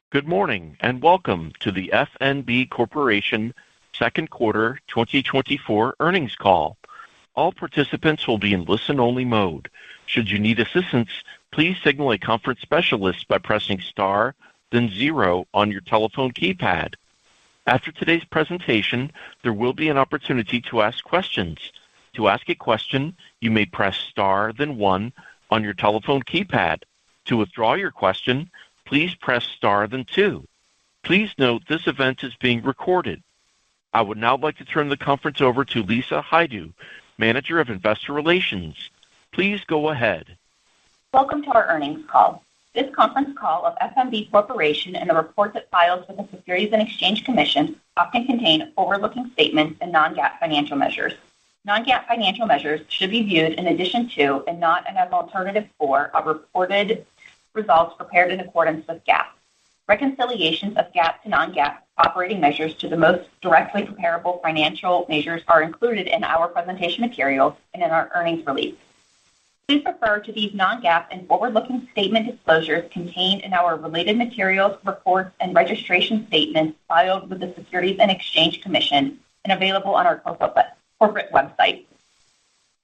Good morning and welcome to the FNB Corporation second quarter 2024 earnings call. All participants will be in listen-only mode. Should you need assistance, please signal a conference specialist by pressing star, then 0 on your telephone keypad. After today's presentation, there will be an opportunity to ask questions. To ask a question, you may press star, then 1 on your telephone keypad. To withdraw your question, please press star then 2. Please note this event is being recorded. I would now like to turn the conference over to Lisa Haidu, Manager of Investor Relations. Please go ahead. Welcome to our earnings call. This conference call of FNB Corporation and the reports it files with the Securities and Exchange Commission often contain forward-looking statements and non-GAAP financial measures. Non-GAAP financial measures should be viewed in addition to and not as an alternative for our reported results prepared in accordance with GAAP. Reconciliations of GAAP to non-GAAP operating measures to the most directly comparable financial measures are included in our presentation materials and in our earnings release. Please refer to these non-GAAP and forward-looking statement disclosures contained in our related materials, reports, and registration statements filed with the Securities and Exchange Commission and available on our corporate website.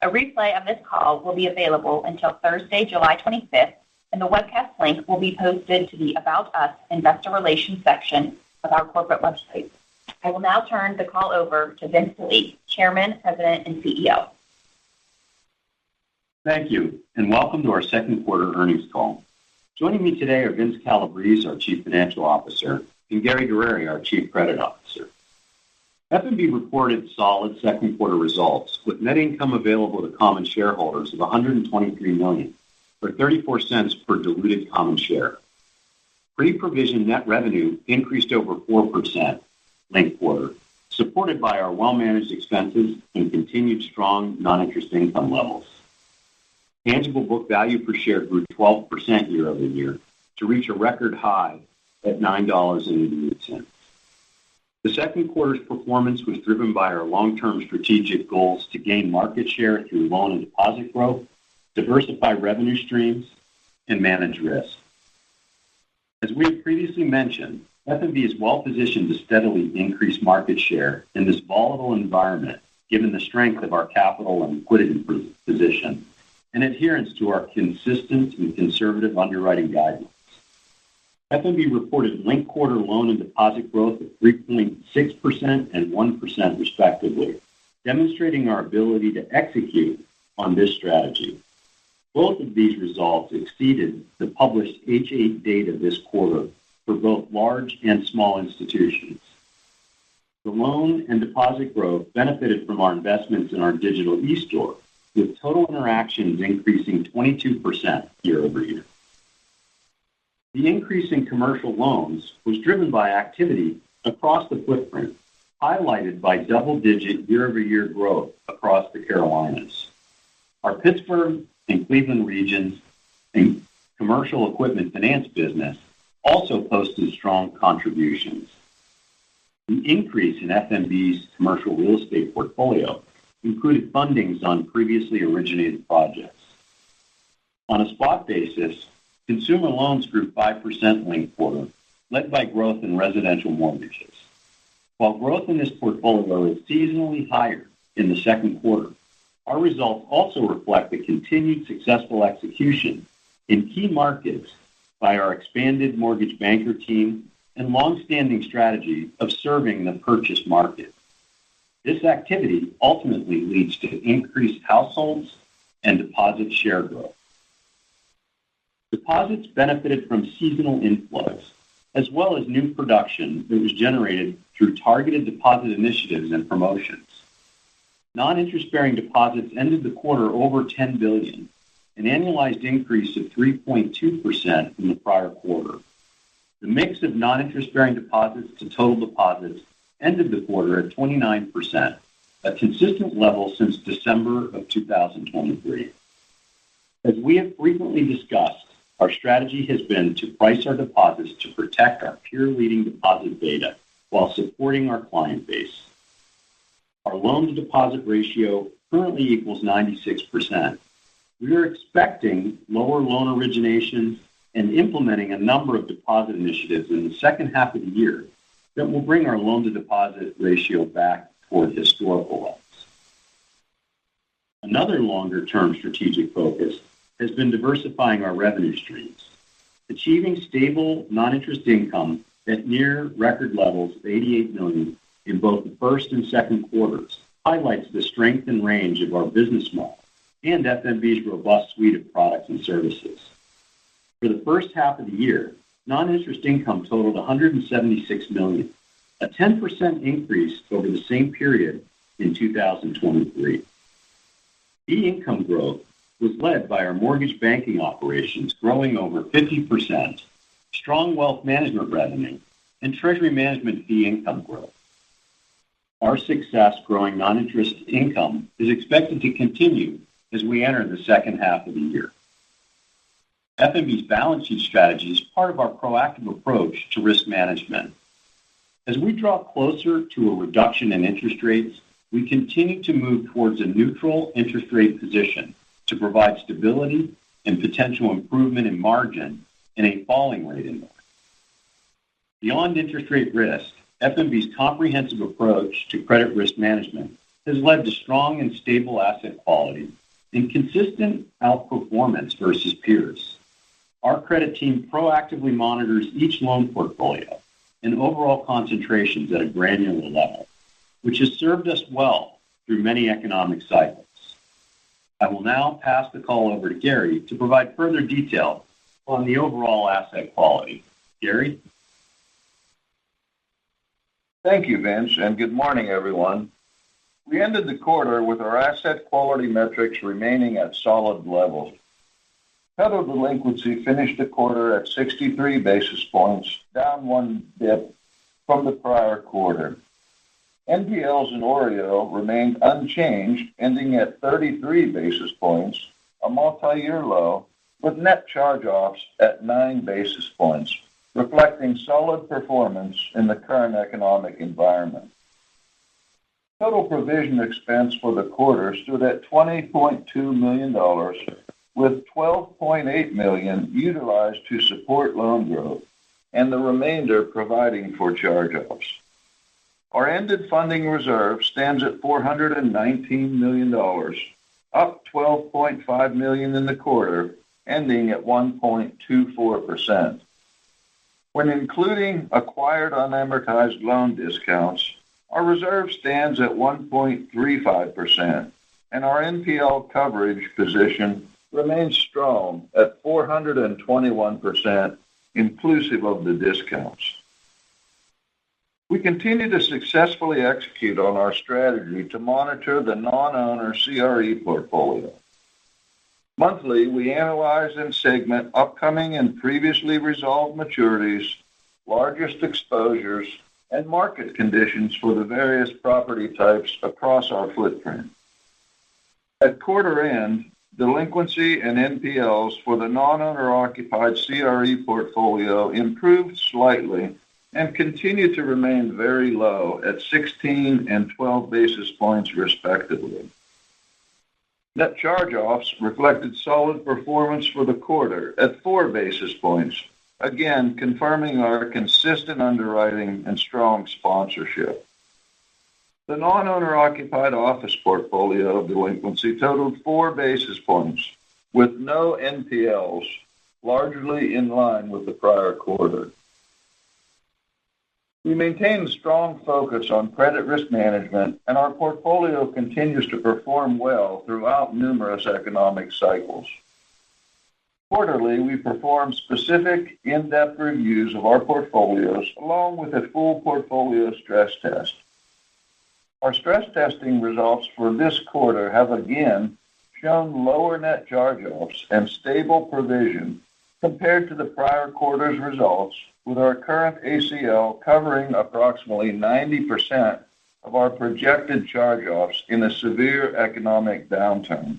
A replay of this call will be available until Thursday, July 25th, and the webcast link will be posted to the About Us Investor Relations section of our corporate website. I will now turn the call over to Vince Lee, Chairman, President, and CEO. Thank you, and welcome to our second quarter earnings call. Joining me today are Vince Calabrese, our Chief Financial Officer, and Gary Guerrieri, our Chief Credit Officer. FNB reported solid second quarter results with net income available to common shareholders of $123 million. or 34 cents per diluted common share. Pre-provision net revenue increased over 4% linked quarter, supported by our well-managed expenses and continued strong non-interest income levels. Tangible book value per share grew 12% year over year to reach a record high at $9.88. The second quarter's performance was driven by our long-term strategic goals to gain market share through loan and deposit growth, diversify revenue streams, and manage risk. As we have previously mentioned, FNB is well positioned to steadily increase market share in this volatile environment, given the strength of our capital and liquidity position and adherence to our consistent and conservative underwriting guidance. FNB reported linked quarter loan and deposit growth of 3.6% and 1% respectively, demonstrating our ability to execute on this strategy. Both of these results exceeded the published H.8 data this quarter for both large and small institutions. The loan and deposit growth benefited from our investments in our digital e-store, with total interactions increasing 22% year over year. The increase in commercial loans was driven by activity across the footprint, highlighted by double-digit year-over-year growth across the Carolinas. Our Pittsburgh and Cleveland regions and commercial equipment finance business also posted strong contributions. The increase in FNB's commercial real estate portfolio included fundings on previously originated projects. On a spot basis, consumer loans grew 5% linked quarter, led by growth in residential mortgages. While growth in this portfolio is seasonally higher in the second quarter, our results also reflect the continued successful execution in key markets by our expanded mortgage banker team and long-standing strategy of serving the purchase market. This activity ultimately leads to increased households and deposit share growth. Deposits benefited from seasonal inflows, as well as new production that was generated through targeted deposit initiatives and promotions. Non-interest-bearing deposits ended the quarter over $10 billion, an annualized increase of 3.2% from the prior quarter. The mix of non-interest-bearing deposits to total deposits ended the quarter at 29%, a consistent level since December of 2023. As we have frequently discussed, our strategy has been to price our deposits to protect our peer-leading deposit beta while supporting our client base. Our loan-to-deposit ratio currently equals 96%. We are expecting lower loan originations and implementing a number of deposit initiatives in the second half of the year that will bring our loan-to-deposit ratio back toward historical levels. Another longer-term strategic focus has been diversifying our revenue streams. Achieving stable non-interest income at near record levels of $88 million in both the first and second quarters highlights the strength and range of our business model and FNB's robust suite of products and services. For the first half of the year, non-interest income totaled $176 million, a 10% increase over the same period in 2023. Fee income growth was led by our mortgage banking operations growing over 50%, strong wealth management revenue, and treasury management fee income growth. Our success growing non-interest income is expected to continue as we enter the second half of the year. FNB's balance sheet strategy is part of our proactive approach to risk management. As we draw closer to a reduction in interest rates, we continue to move towards a neutral interest rate position to provide stability and potential improvement in margin in a falling rate environment. Beyond interest rate risk, FNB's comprehensive approach to credit risk management has led to strong and stable asset quality and consistent outperformance versus peers. Our credit team proactively monitors each loan portfolio and overall concentrations at a granular level, which has served us well through many economic cycles. I will now pass the call over to Gary to provide further detail on the overall asset quality. Gary? Thank you, Vince, and good morning, everyone. We ended the quarter with our asset quality metrics remaining at solid levels. Total delinquency finished the quarter at 63 basis points, down 1 bip from the prior quarter. NPLs and OREO remained unchanged, ending at 33 basis points, a multi-year low, with net charge-offs at 9 basis points, reflecting solid performance in the current economic environment. Total provision expense for the quarter stood at $20.2 million, with $12.8 million utilized to support loan growth, and the remainder providing for charge-offs. Our ended funding reserve stands at $419 million, up $12.5 million in the quarter, ending at 1.24%. When including acquired unamortized loan discounts, our reserve stands at 1.35%, and our NPL coverage position remains strong at 421%, inclusive of the discounts. We continue to successfully execute on our strategy to monitor the non-owner CRE portfolio. Monthly, we analyze and segment upcoming and previously resolved maturities, largest exposures, and market conditions for the various property types across our footprint. At quarter end, delinquency and NPLs for the non-owner occupied CRE portfolio improved slightly and continue to remain very low at 16 and 12 basis points respectively. Net charge-offs reflected solid performance for the quarter at 4 basis points, again confirming our consistent underwriting and strong sponsorship. The non-owner occupied office portfolio delinquency totaled 4 basis points, with no NPLs, largely in line with the prior quarter. We maintain a strong focus on credit risk management, and our portfolio continues to perform well throughout numerous economic cycles. Quarterly, we perform specific in-depth reviews of our portfolios along with a full portfolio stress test. Our stress testing results for this quarter have again shown lower net charge-offs and stable provision compared to the prior quarter's results, with our current ACL covering approximately 90% of our projected charge-offs in a severe economic downturn,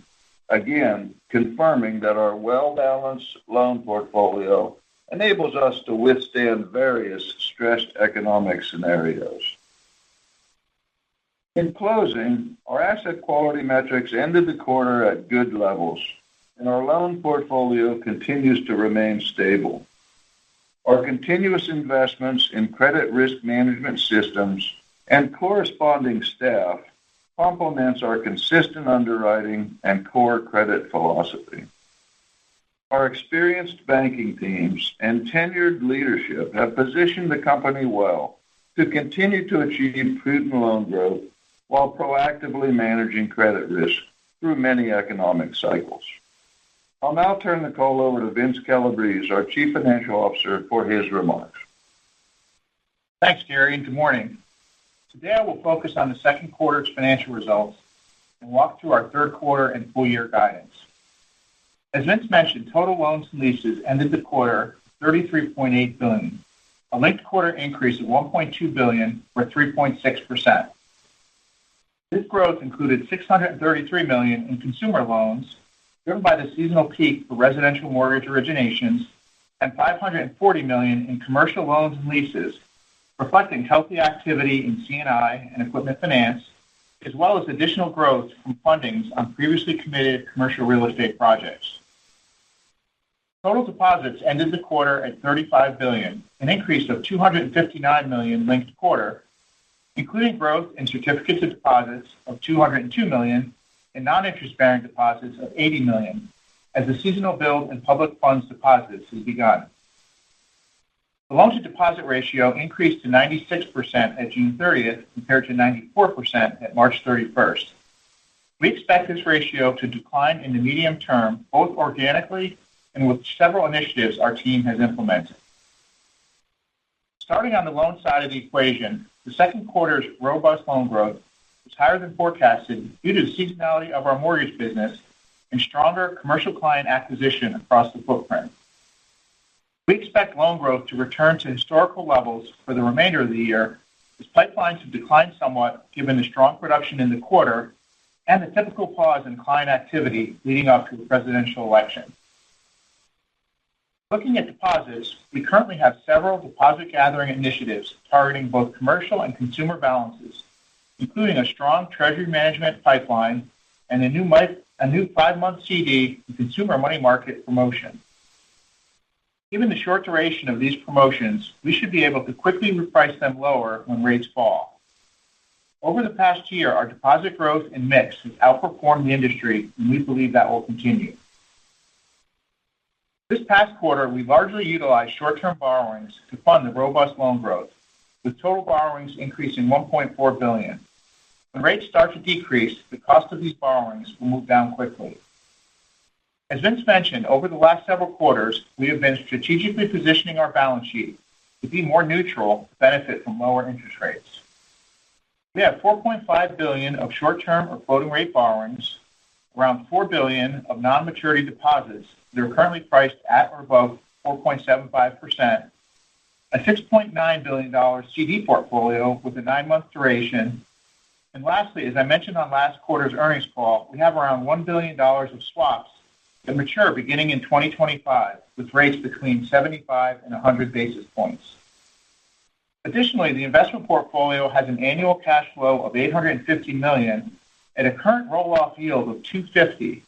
again confirming that our well-balanced loan portfolio enables us to withstand various stressed economic scenarios. In closing, our asset quality metrics ended the quarter at good levels, and our loan portfolio continues to remain stable. Our continuous investments in credit risk management systems and corresponding staff complements our consistent underwriting and core credit philosophy. Our experienced banking teams and tenured leadership have positioned the company well to continue to achieve prudent loan growth while proactively managing credit risk through many economic cycles. I'll now turn the call over to Vince Calabrese, our Chief Financial Officer, for his remarks. Thanks, Gary, and good morning. Today I will focus on the second quarter's financial results and walk through our third quarter and full year guidance. As Vince mentioned, total loans and leases ended the quarter at $33.8 billion, a linked quarter increase of $1.2 billion, or 3.6%. This growth included $633 million in consumer loans, driven by the seasonal peak for residential mortgage originations, and $540 million in commercial loans and leases, reflecting healthy activity in C&I and equipment finance, as well as additional growth from fundings on previously committed commercial real estate projects. Total deposits ended the quarter at $35 billion, an increase of $259 million linked quarter, including growth in certificates of deposits of $202 million and non-interest-bearing deposits of $80 million, as the seasonal build in public funds deposits has begun. The loan-to-deposit ratio increased to 96% at June 30th compared to 94% at March 31st. We expect this ratio to decline in the medium term, both organically and with several initiatives our team has implemented. Starting on the loan side of the equation, the second quarter's robust loan growth was higher than forecasted due to the seasonality of our mortgage business and stronger commercial client acquisition across the footprint. We expect loan growth to return to historical levels for the remainder of the year, as pipelines have declined somewhat given the strong production in the quarter and the typical pause in client activity leading up to the presidential election. Looking at deposits, we currently have several deposit gathering initiatives targeting both commercial and consumer balances, including a strong treasury management pipeline and a new 5-month CD and consumer money market promotion. Given the short duration of these promotions, we should be able to quickly reprice them lower when rates fall. Over the past year, our deposit growth and mix has outperformed the industry, and we believe that will continue. This past quarter, we largely utilized short-term borrowings to fund the robust loan growth, with total borrowings increasing $1.4 billion. When rates start to decrease, the cost of these borrowings will move down quickly. As Vince mentioned, over the last several quarters, we have been strategically positioning our balance sheet to be more neutral to benefit from lower interest rates. We have $4.5 billion of short-term or floating rate borrowings, around $4 billion of non-maturity deposits that are currently priced at or above 4.75%, a $6.9 billion CD portfolio with a 9-month duration, and lastly, as I mentioned on last quarter's earnings call, we have around $1 billion of swaps that mature beginning in 2025 with rates between 75 and 100 basis points. Additionally, the investment portfolio has an annual cash flow of $850 million at a current roll-off yield of 2.50,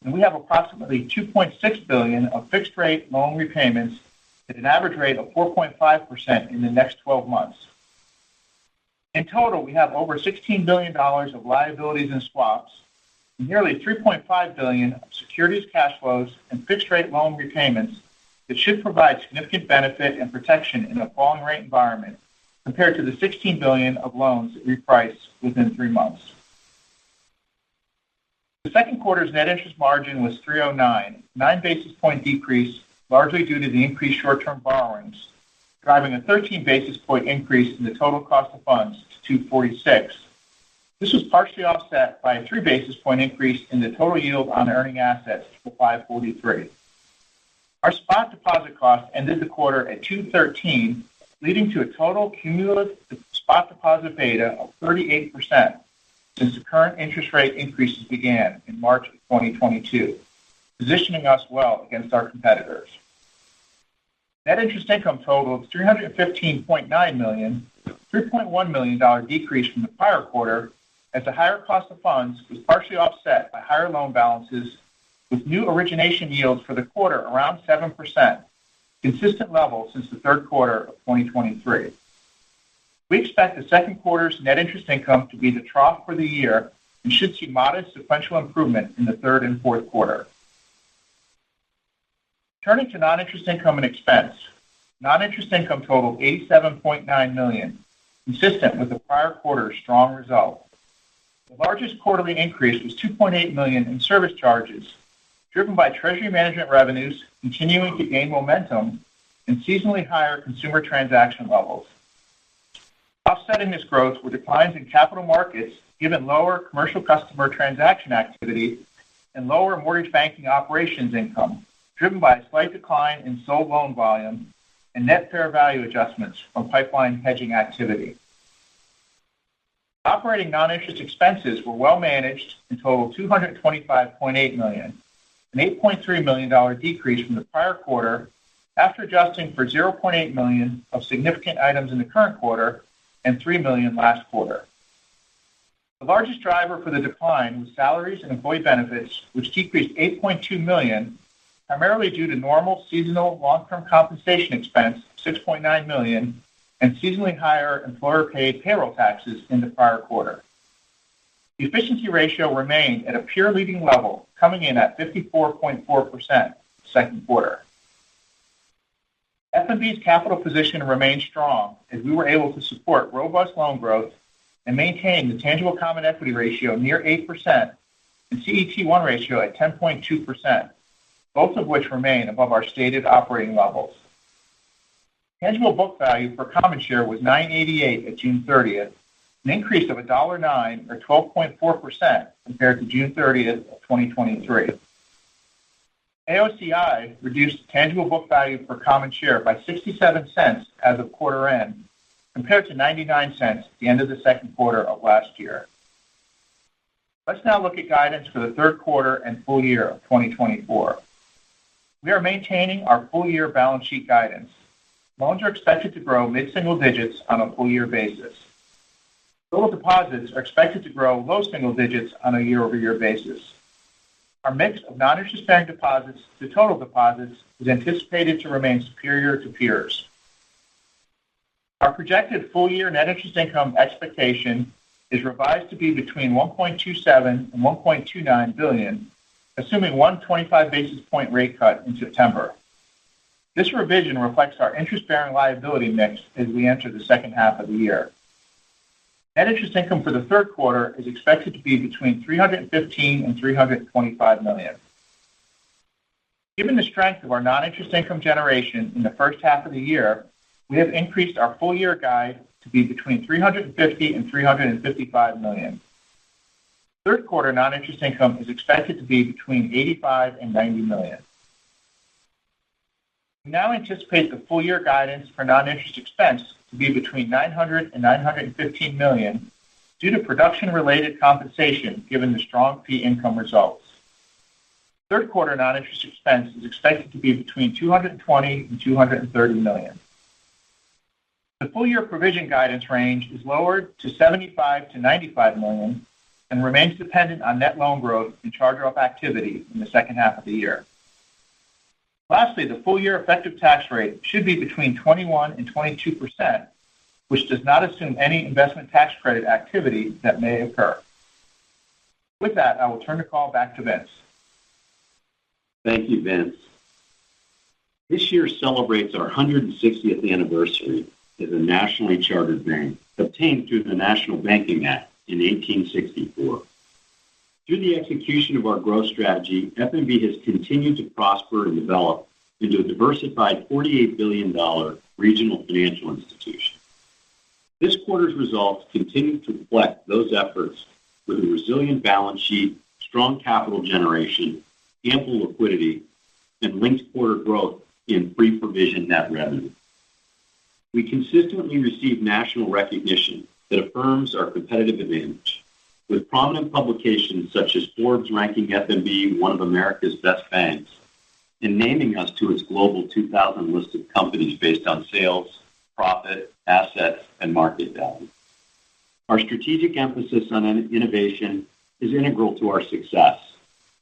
and we have approximately $2.6 billion of fixed-rate loan repayments at an average rate of 4.5% in the next 12 months. In total, we have over $16 billion of liabilities and swaps, and nearly $3.5 billion of securities cash flows and fixed-rate loan repayments that should provide significant benefit and protection in a falling rate environment compared to the $16 billion of loans that reprice within 3 months. The second quarter's net interest margin was 309, 9 basis point decrease, largely due to the increased short-term borrowings, driving a 13 basis point increase in the total cost of funds to 246. This was partially offset by a 3 basis point increase in the total yield on earning assets to 543. Our spot deposit cost ended the quarter at 213, leading to a total cumulative spot deposit beta of 38% since the current interest rate increases began in March of 2022, positioning us well against our competitors. Net interest income totaled $315.9 million, $3.1 million decrease from the prior quarter, as the higher cost of funds was partially offset by higher loan balances with new origination yields for the quarter around 7%, consistent level since the third quarter of 2023. We expect the second quarter's net interest income to be the trough for the year and should see modest sequential improvement in the third and fourth quarter. Turning to non-interest income and expense, non-interest income totaled $87.9 million, consistent with the prior quarter's strong result. The largest quarterly increase was $2.8 million in service charges, driven by treasury management revenues continuing to gain momentum and seasonally higher consumer transaction levels. Offsetting this growth were declines in capital markets given lower commercial customer transaction activity and lower mortgage banking operations income, driven by a slight decline in sold loan volume and net fair value adjustments from pipeline hedging activity. Operating non-interest expenses were well managed and totaled $225.8 million, an $8.3 million decrease from the prior quarter after adjusting for $0.8 million of significant items in the current quarter and $3 million last quarter. The largest driver for the decline was salaries and employee benefits, which decreased $8.2 million, primarily due to normal seasonal long-term compensation expense of $6.9 million and seasonally higher employer-paid payroll taxes in the prior quarter. The efficiency ratio remained at a peer-leading level, coming in at 54.4% second quarter. F.N.B.'s capital position remained strong as we were able to support robust loan growth and maintain the tangible common equity ratio near 8% and CET1 ratio at 10.2%, both of which remain above our stated operating levels. Tangible book value per common share was $9.88 at June 30th, an increase of $1.09 or 12.4% compared to June 30th of 2023. AOCI reduced tangible book value per common share by 67 cents as of quarter end, compared to 99 cents at the end of the second quarter of last year. Let's now look at guidance for the third quarter and full year of 2024. We are maintaining our full year balance sheet guidance. Loans are expected to grow mid-single digits on a full year basis. Total deposits are expected to grow low single digits on a year-over-year basis. Our mix of non-interest-bearing deposits to total deposits is anticipated to remain superior to peers. Our projected full-year net interest income expectation is revised to be between $1.27 and $1.29 billion, assuming one 25 basis point rate cut in September. This revision reflects our interest-bearing liability mix as we enter the second half of the year. Net interest income for the third quarter is expected to be between $315 and $325 million. Given the strength of our non-interest income generation in the first half of the year, we have increased our full-year guide to be between $350 and $355 million. Third quarter non-interest income is expected to be between $85 and $90 million. We now anticipate the full-year guidance for non-interest expense to be between $900 and $915 million due to production-related compensation given the strong fee income results. Third quarter non-interest expense is expected to be between $220 and $230 million. The full-year provision guidance range is lowered to $75 to $95 million and remains dependent on net loan growth and charge-off activity in the second half of the year. Lastly, the full-year effective tax rate should be between 21 and 22%, which does not assume any investment tax credit activity that may occur. With that, I will turn the call back to Vince. Thank you, Vince. This year celebrates our 160th anniversary as a nationally chartered bank, obtained through the National Banking Act in 1864. Through the execution of our growth strategy, F.N.B. has continued to prosper and develop into a diversified $48 billion regional financial institution. This quarter's results continue to reflect those efforts with a resilient balance sheet, strong capital generation, ample liquidity, and linked quarter growth in pre-provision net revenue. We consistently receive national recognition that affirms our competitive advantage, with prominent publications such as Forbes ranking F.N.B. one of America's best banks and naming us to its global 2000 list of companies based on sales, profit, assets, and market value. Our strategic emphasis on innovation is integral to our success,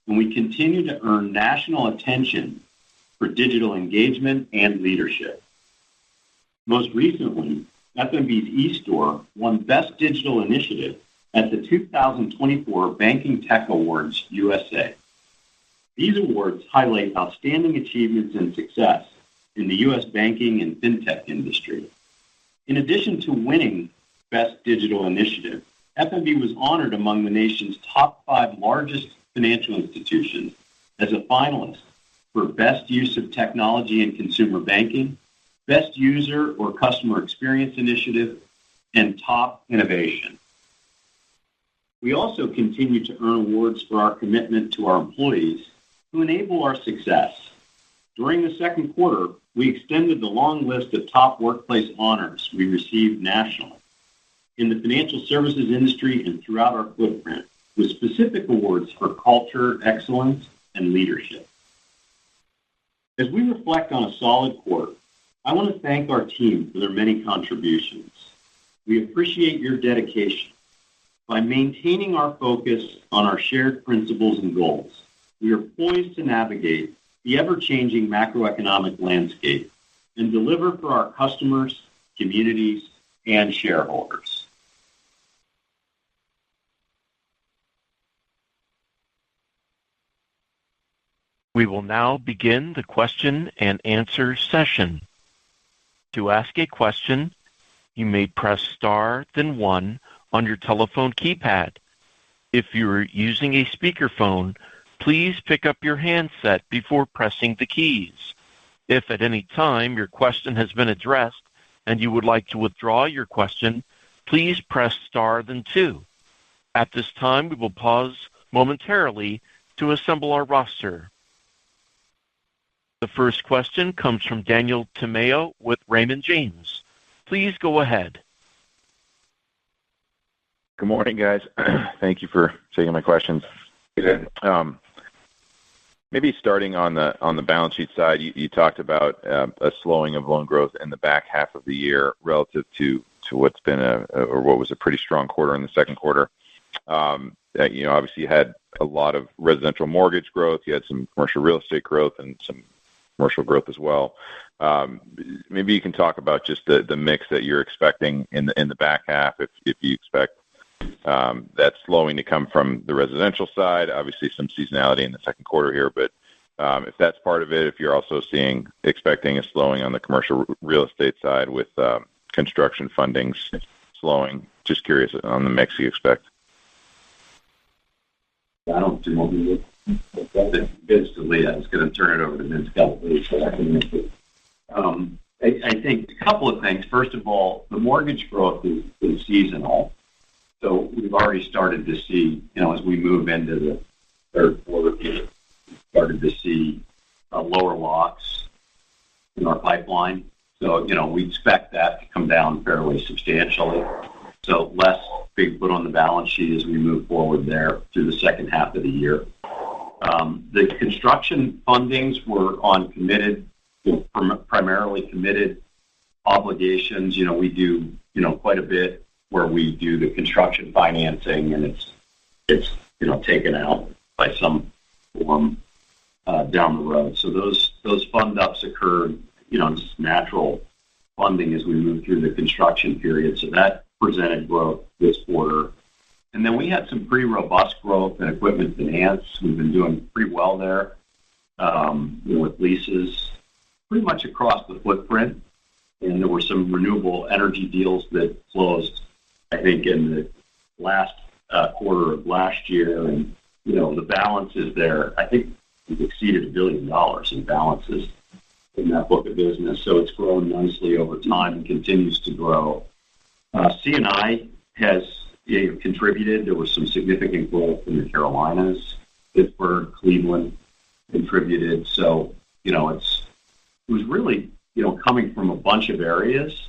and we continue to earn national attention for digital engagement and leadership. Most recently, F.N.B's eStore won Best Digital Initiative at the 2024 Banking Tech Awards USA. These awards highlight outstanding achievements and success in the U.S. banking and fintech industry. In addition to winning Best Digital Initiative, F.N.B. was honored among the nation's top 5 largest financial institutions as a finalist for Best Use of Technology in Consumer Banking, Best User or Customer Experience Initiative, and Top Innovation. We also continue to earn awards for our commitment to our employees who enable our success. During the second quarter, we extended the long list of top workplace honors we received nationally in the financial services industry and throughout our footprint, with specific awards for culture, excellence, and leadership. As we reflect on a solid quarter, I want to thank our team for their many contributions. We appreciate your dedication. By maintaining our focus on our shared principles and goals, we are poised to navigate the ever-changing macroeconomic landscape and deliver for our customers, communities, and shareholders. We will now begin the question and answer session. To ask a question, you may press star, then 1 on your telephone keypad. If you are using a speakerphone, please pick up your handset before pressing the keys. If at any time your question has been addressed and you would like to withdraw your question, please press star, then 2. At this time, we will pause momentarily to assemble our roster. The first question comes from Daniel Tamayo with Raymond James. Please go ahead. Good morning, guys. Thank you for taking my questions. Maybe starting on the balance sheet side, you talked about a slowing of loan growth in the back half of the year relative to what's been what was a pretty strong quarter in the second quarter. Obviously you had a lot of residential mortgage growth, you had some commercial real estate growth, and some commercial growth as well. Maybe you can talk about just the mix that you're expecting in the back half, if you expect that slowing to come from the residential side. Obviously some seasonality in the second quarter here, but if that's part of it, if you're also expecting a slowing on the commercial real estate side with construction fundings slowing. Just curious on the mix you expect. I don't do Vince to lead. I was going to turn it over to Vince Calabrese. I think a couple of things. First of all, the mortgage growth is seasonal. So we've already started to see, as we move into the third quarter, we started to see lower locks in our pipeline. So, we expect that to come down fairly substantially. So less being put on the balance sheet as we move forward there through the second half of the year. The construction fundings were on committed, primarily committed obligations. We do, quite a bit where we do the construction financing, and it's taken out by some form down the road. So those fund ups occurred, just natural funding as we move through the construction period. So that presented growth this quarter. And then we had some pretty robust growth in equipment finance. We've been doing pretty well there with leases pretty much across the footprint. And there were some renewable energy deals that closed, I think, in the last quarter of last year. And, the balances there, I think we've exceeded $1 billion in balances in that book of business. So it's grown nicely over time and continues to grow. C&I has contributed. There was some significant growth in the Carolinas. Pittsburgh, Cleveland contributed. So, it was really, coming from a bunch of areas,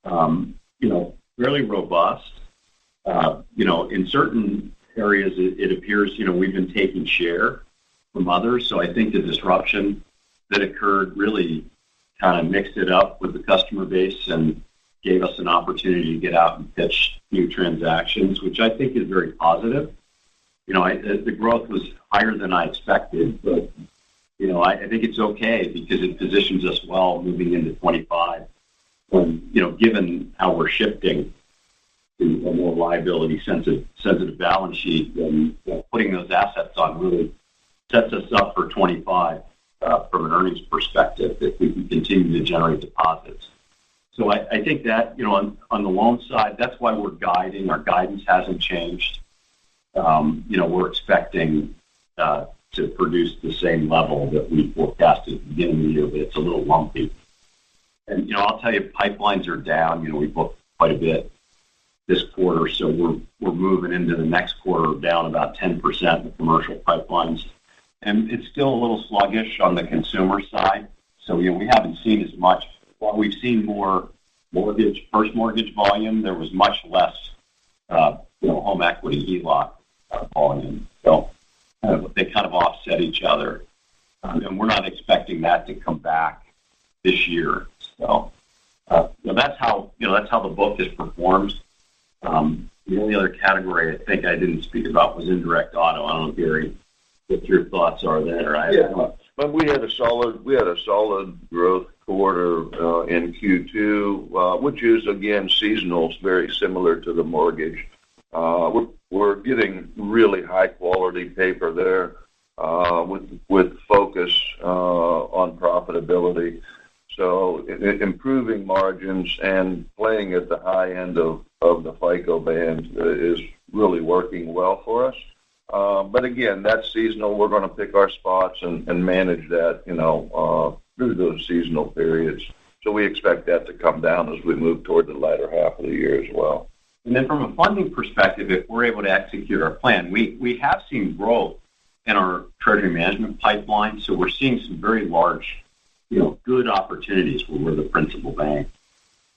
fairly robust. In certain areas, it appears, we've been taking share from others. So I think the disruption that occurred really kind of mixed it up with the customer base and gave us an opportunity to get out and pitch new transactions, which I think is very positive. The growth was higher than I expected, but I think it's okay because it positions us well moving into 25. When given how we're shifting to a more liability sensitive balance sheet, then putting those assets on really sets us up for 25 from an earnings perspective if we can continue to generate deposits. So I think that on the loan side, that's why we're guiding. Our guidance hasn't changed. We're expecting to produce the same level that we forecasted at the beginning of the year, but it's a little lumpy. And I'll tell you, pipelines are down. We booked quite a bit this quarter, so we're moving into the next quarter down about 10% in the commercial pipelines, and it's still a little sluggish on the consumer side. So we haven't seen as much. While we've seen more first mortgage volume, there was much less home equity HELOC volume. So they kind of offset each other, and we're not expecting that to come back this year. So that's how the book has performed. The only other category I think I didn't speak about was indirect auto. I don't know, Gary, what your thoughts are there. But we had a solid growth quarter in Q2, which is again seasonal, very similar to the mortgage. We're getting really high quality paper there with focus on profitability. So improving margins and playing at the high end of the FICO band is really working well for us. But again, that's seasonal. We're going to pick our spots and manage that, through those seasonal periods. So we expect that to come down as we move toward the latter half of the year as well. And then from a funding perspective, if we're able to execute our plan, we have seen growth in our treasury management pipeline. So we're seeing some very large, good opportunities where we're the principal bank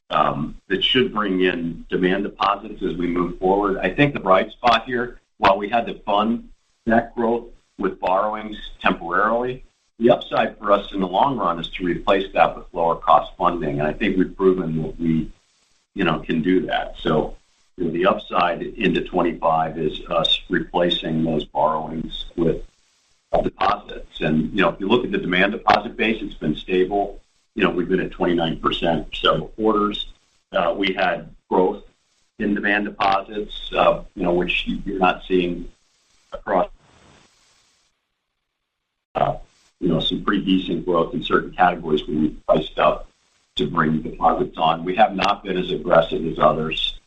that should bring in demand deposits as we move forward. I think the bright spot here, while we had to fund that growth with borrowings temporarily, the upside for us in the long run is to replace that with lower cost funding. And I think we've proven that we, can do that. So the upside into 25 is us replacing those borrowings with deposits. And, if you look at the demand deposit base, it's been stable. We've been at 29% for several quarters. We had growth in demand deposits, which you're not seeing across, some pretty decent growth in certain categories where we've priced up to bring deposits on. We have not been as aggressive as others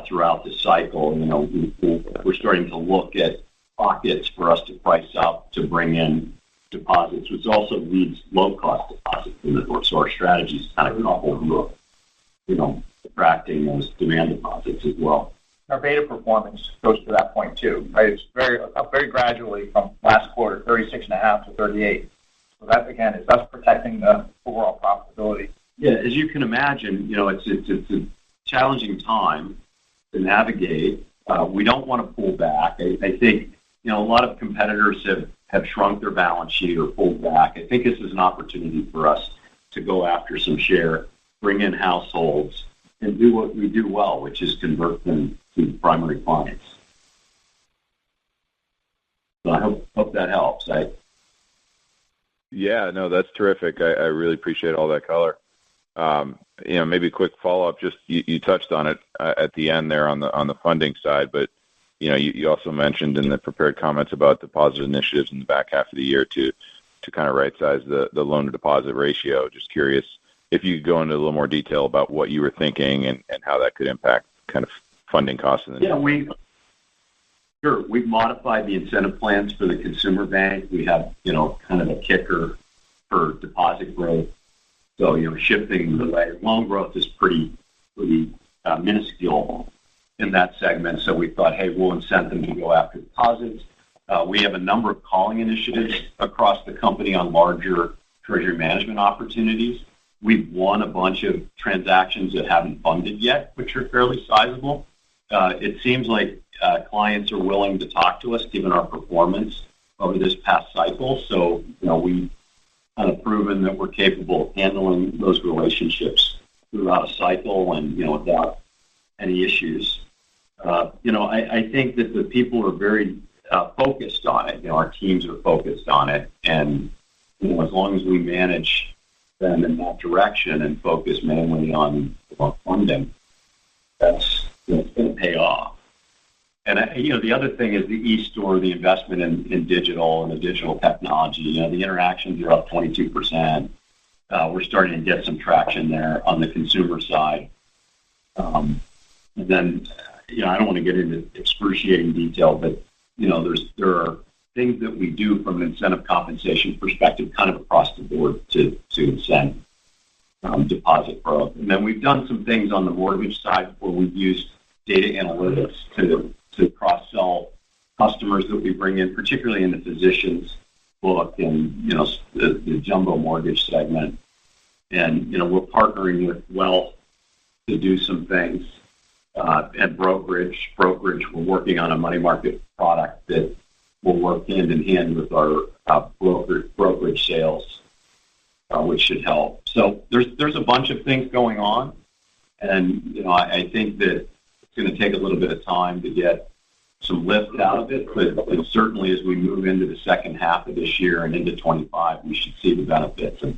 throughout the cycle. We're starting to look at pockets for us to price up to bring in deposits, which also leads low-cost deposits in the door. So our strategy is kind of coupled with, attracting those demand deposits as well. Our beta performance goes to that point too, right? It's up very gradually from last quarter, 36.5 to 38. So that again is us protecting the overall profitability. Yeah, as you can imagine, it's a challenging time to navigate. We don't want to pull back. I think a lot of competitors have shrunk their balance sheet or pulled back. I think this is an opportunity for us to go after some share, bring in households, and do what we do well, which is convert them to primary clients. So I hope that helps. Yeah, no, that's terrific. I really appreciate all that color. Maybe a quick follow-up. Just you touched on it at the end there on the funding side, but you also mentioned in the prepared comments about deposit initiatives in the back half of the year to kind of right-size the loan-to-deposit ratio. Just curious if you could go into a little more detail about what you were thinking and how that could impact kind of funding costs. We've modified the incentive plans for the consumer bank. We have, kind of a kicker for deposit growth. So, shifting the way loan growth is pretty minuscule in that segment. So we thought, hey, we'll incent them to go after deposits. We have a number of calling initiatives across the company on larger treasury management opportunities. We've won a bunch of transactions that haven't funded yet, which are fairly sizable. It seems like clients are willing to talk to us given our performance over this past cycle. So, we've kind of proven that we're capable of handling those relationships throughout a cycle and, without any issues. I think that the people are very focused on it. Our teams are focused on it, and as long as we manage them in that direction and focus mainly on funding, that's it's going to pay off. And the other thing is the e-store, the investment in digital and the digital technology. The interactions are up 22%. We're starting to get some traction there on the consumer side. And then, I don't want to get into excruciating detail, but there are things that we do from an incentive compensation perspective, kind of across the board to incent deposit growth. And then we've done some things on the mortgage side where we've used data analytics to cross-sell customers that we bring in, particularly in the physicians book and the jumbo mortgage segment. And we're partnering with Wealth to do some things. And brokerage, we're working on a money market product that will work hand in hand with our brokerage sales, which should help. So there's a bunch of things going on, and I think that it's going to take a little bit of time to get some lift out of it, but certainly as we move into the second half of this year and into 25, we should see the benefits of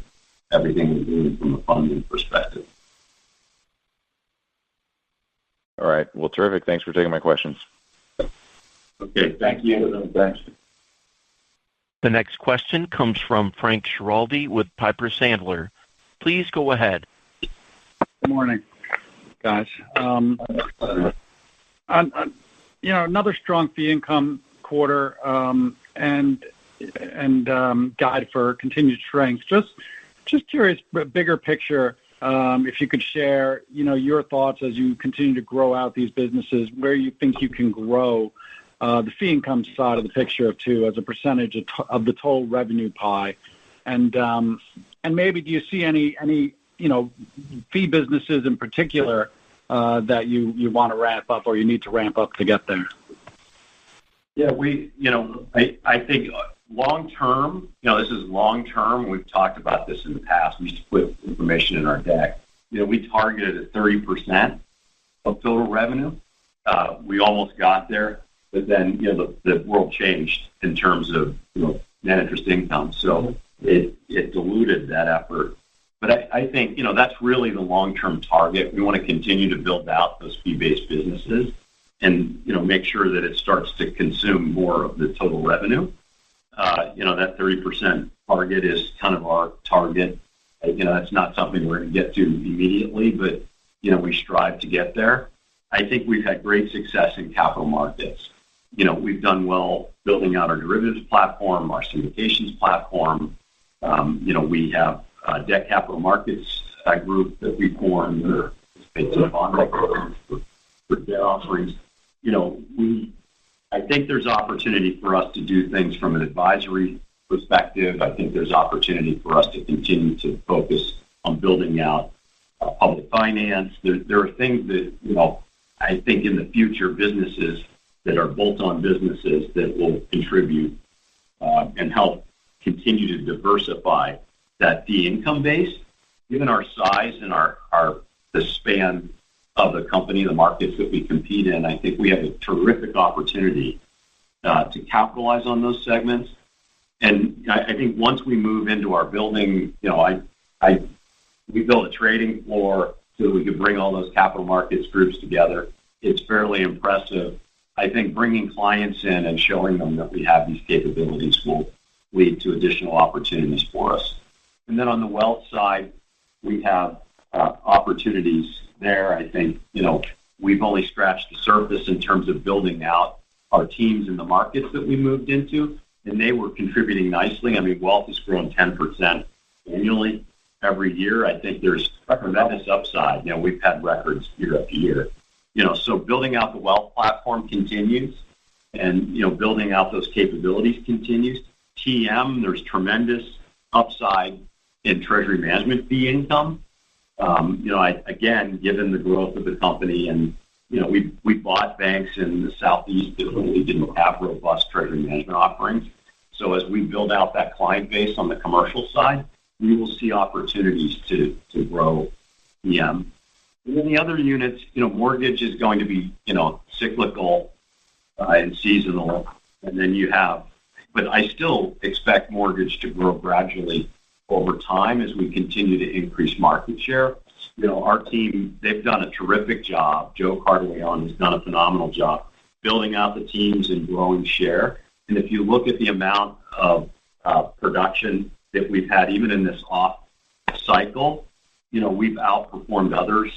everything we're doing from a funding perspective. All right. Well, terrific. Thanks for taking my questions. Okay. Thank you. Thanks. The next question comes from Frank Schiraldi with Piper Sandler. Please go ahead. Good morning, guys. Another strong fee income quarter and guide for continued strength. Just curious, bigger picture, if you could share, your thoughts as you continue to grow out these businesses, where you think you can grow the fee income side of the picture too, as a percentage of the total revenue pie, and maybe do you see any fee businesses in particular that you want to ramp up or you need to ramp up to get there? Yeah, I think long term, this is long term. We've talked about this in the past. We used to put information in our deck. We targeted at 30% of total revenue. We almost got there, but then the world changed in terms of net interest income, so it diluted that effort. But I think that's really the long term target. We want to continue to build out those fee based businesses and make sure that it starts to consume more of the total revenue. That 30% target is kind of our target. That's not something we're going to get to immediately, but we strive to get there. I think we've had great success in capital markets. We've done well building out our derivatives platform, our syndications platform. We have a debt capital markets group that we formed or bond for debt offerings. I think there's opportunity for us to do things from an advisory perspective. I think there's opportunity for us to continue to focus on building out public finance. There are things that, I think in the future, businesses that are bolt-on businesses that will contribute and help continue to diversify that fee income base. Given our size and the span of the company, the markets that we compete in, I think we have a terrific opportunity to capitalize on those segments. And I think once we move into our building, we built a trading floor so that we could bring all those capital markets groups together. It's fairly impressive. I think bringing clients in and showing them that we have these capabilities will lead to additional opportunities for us. And then on the wealth side, we have opportunities there. I think, we've only scratched the surface in terms of building out our teams in the markets that we moved into, and they were contributing nicely. I mean, wealth has grown 10% annually every year. I think there's tremendous upside. We've had records year after year. So building out the wealth platform continues, and, building out those capabilities continues. TM, there's tremendous upside in treasury management fee income. Again, given the growth of the company, and we bought banks in the Southeast that really didn't have robust treasury management offerings. So as we build out that client base on the commercial side, we will see opportunities to grow EM. And then the other units, mortgage is going to be cyclical and seasonal. And then but I still expect mortgage to grow gradually over time as we continue to increase market share. Our team, they've done a terrific job. Joe Cardaleon has done a phenomenal job building out the teams and growing share. And if you look at the amount of production that we've had, even in this off cycle, we've outperformed others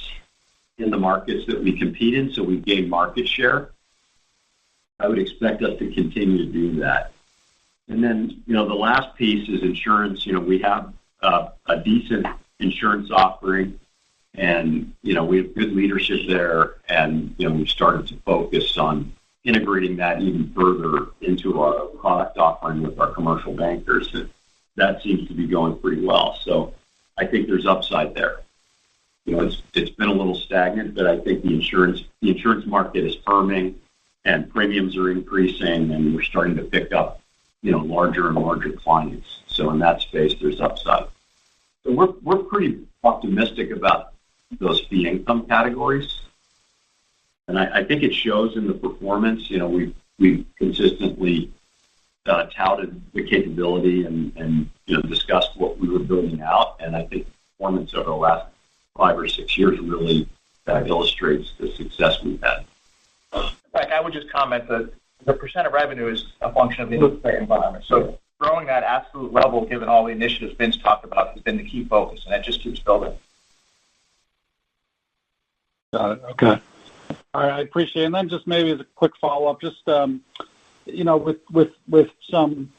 in the markets that we compete in, so we've gained market share. I would expect us to continue to do that. And then, the last piece is insurance. We have a decent insurance offering, and, we have good leadership there, and, we've started to focus on integrating that even further into our product offering with our commercial bankers. And that seems to be going pretty well. So I think there's upside there. It's been a little stagnant, but I think the insurance market is firming, and premiums are increasing, and we're starting to pick up, larger and larger clients. So in that space, there's upside. So we're pretty optimistic about those fee income categories, and I think it shows in the performance. We've consistently touted the capability and discussed what we were building out, and I think performance over the last 5 or 6 years really illustrates the success we've had. Right. I would just comment that the percent of revenue is a function of the interest rate environment. So growing that absolute level, given all the initiatives Vince talked about, has been the key focus, and that just keeps building. Got it. Okay. All right. I appreciate it. And then just maybe as a quick follow-up, just, with some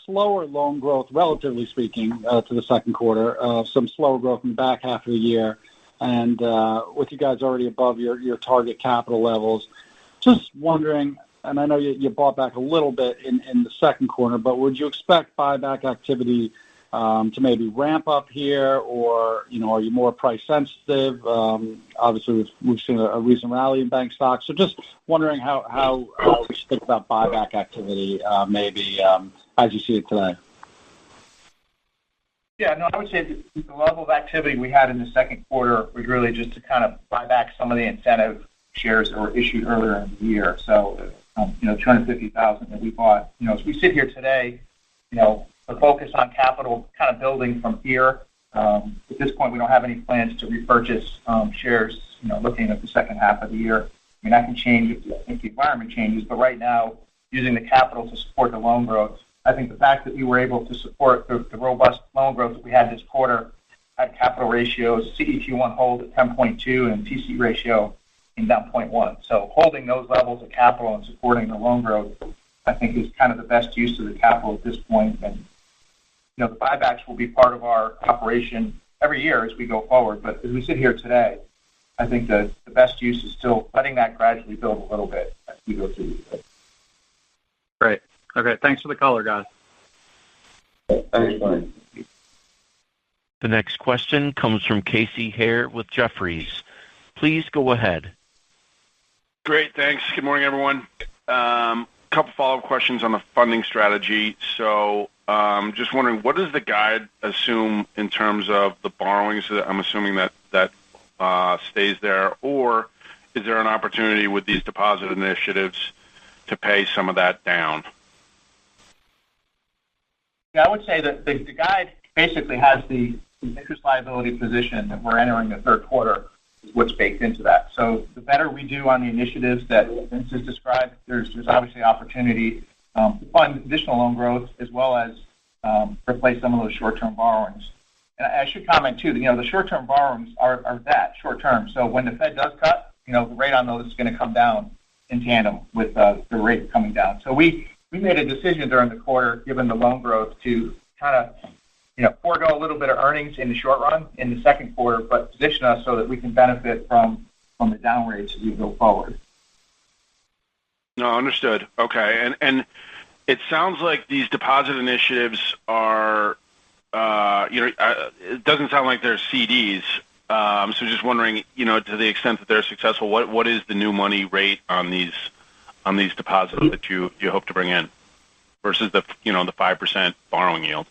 slower loan growth, relatively speaking, to the second quarter, some slower growth in the back half of the year, and with you guys already above your target capital levels, just wondering, and I know you bought back a little bit in the second quarter, but would you expect buyback activity to maybe ramp up here, or are you more price sensitive? Obviously, we've seen a recent rally in bank stocks, so just wondering how we should think about buyback activity, maybe as you see it today. Yeah, no, I would say the level of activity we had in the second quarter was really just to kind of buy back some of the incentive shares that were issued earlier in the year. So, 250,000 that we bought. As we sit here today, the focus on capital kind of building from here. At this point, we don't have any plans to repurchase shares, looking at the second half of the year. I mean, that can change if the environment changes, but right now, using the capital to support the loan growth, I think the fact that we were able to support the robust loan growth that we had this quarter at capital ratios, CET1 hold at 10.2 and TC ratio in down 0.1. So holding those levels of capital and supporting the loan growth, I think, is kind of the best use of the capital at this point. And, the buybacks will be part of our operation every year as we go forward. But as we sit here today, I think the best use is still letting that gradually build a little bit as we go through the year. Great. Okay, thanks for the color, guys. Thanks, Brian. The next question comes from Casey Haire with Jefferies. Please go ahead. Great, thanks. Good morning, everyone. Couple follow-up questions on the funding strategy. So just wondering, what does the guide assume in terms of the borrowings? I'm assuming that stays there, or is there an opportunity with these deposit initiatives to pay some of that down? Yeah, I would say that the guide basically has the interest liability position that we're entering the third quarter is what's baked into that. So the better we do on the initiatives that Vince has described, there's obviously opportunity to fund additional loan growth as well as replace some of those short-term borrowings. And I should comment too, the short-term borrowings are that short-term. So when the Fed does cut, the rate on those is going to come down in tandem with the rate coming down. So we made a decision during the quarter, given the loan growth, to kind of forego a little bit of earnings in the short run in the second quarter, but position us so that we can benefit from the down rates as we go forward. No, understood. Okay, and it sounds like these deposit initiatives are, it doesn't sound like they're CDs. So just wondering, to the extent that they're successful, what is the new money rate on these deposits that you hope to bring in versus the 5% borrowing yield?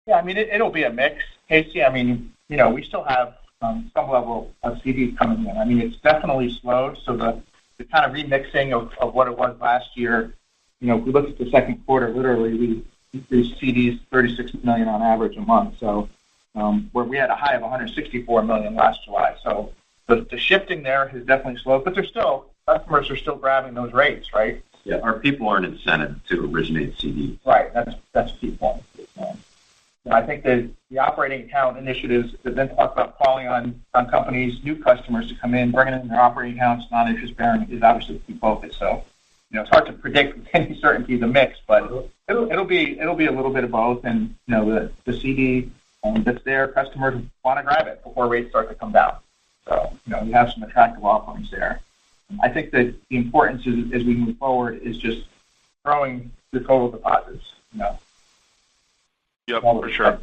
Yeah, I mean, it'll be a mix, Casey. I mean, we still have some level of CDs coming in. I mean, it's definitely slowed. So the kind of remixing of what it was last year. If we look at the second quarter, literally we increased CDs $36 million on average a month. So where we had a high of $164 million last July. So the shifting there has definitely slowed, but customers are still grabbing those rates, right? Yeah, our people aren't incented to originate CDs. Right, that's a key point. I think that the operating account initiatives that then talk about calling on companies, new customers to come in, bringing in their operating accounts, non-interest bearing, is obviously the key focus. So, it's hard to predict with any certainty the mix, but it'll be a little bit of both. And the CD that's there, customers want to grab it before rates start to come down. So we have some attractive offerings there. I think that the importance is, as we move forward, is just growing the total deposits. Yep, for sure.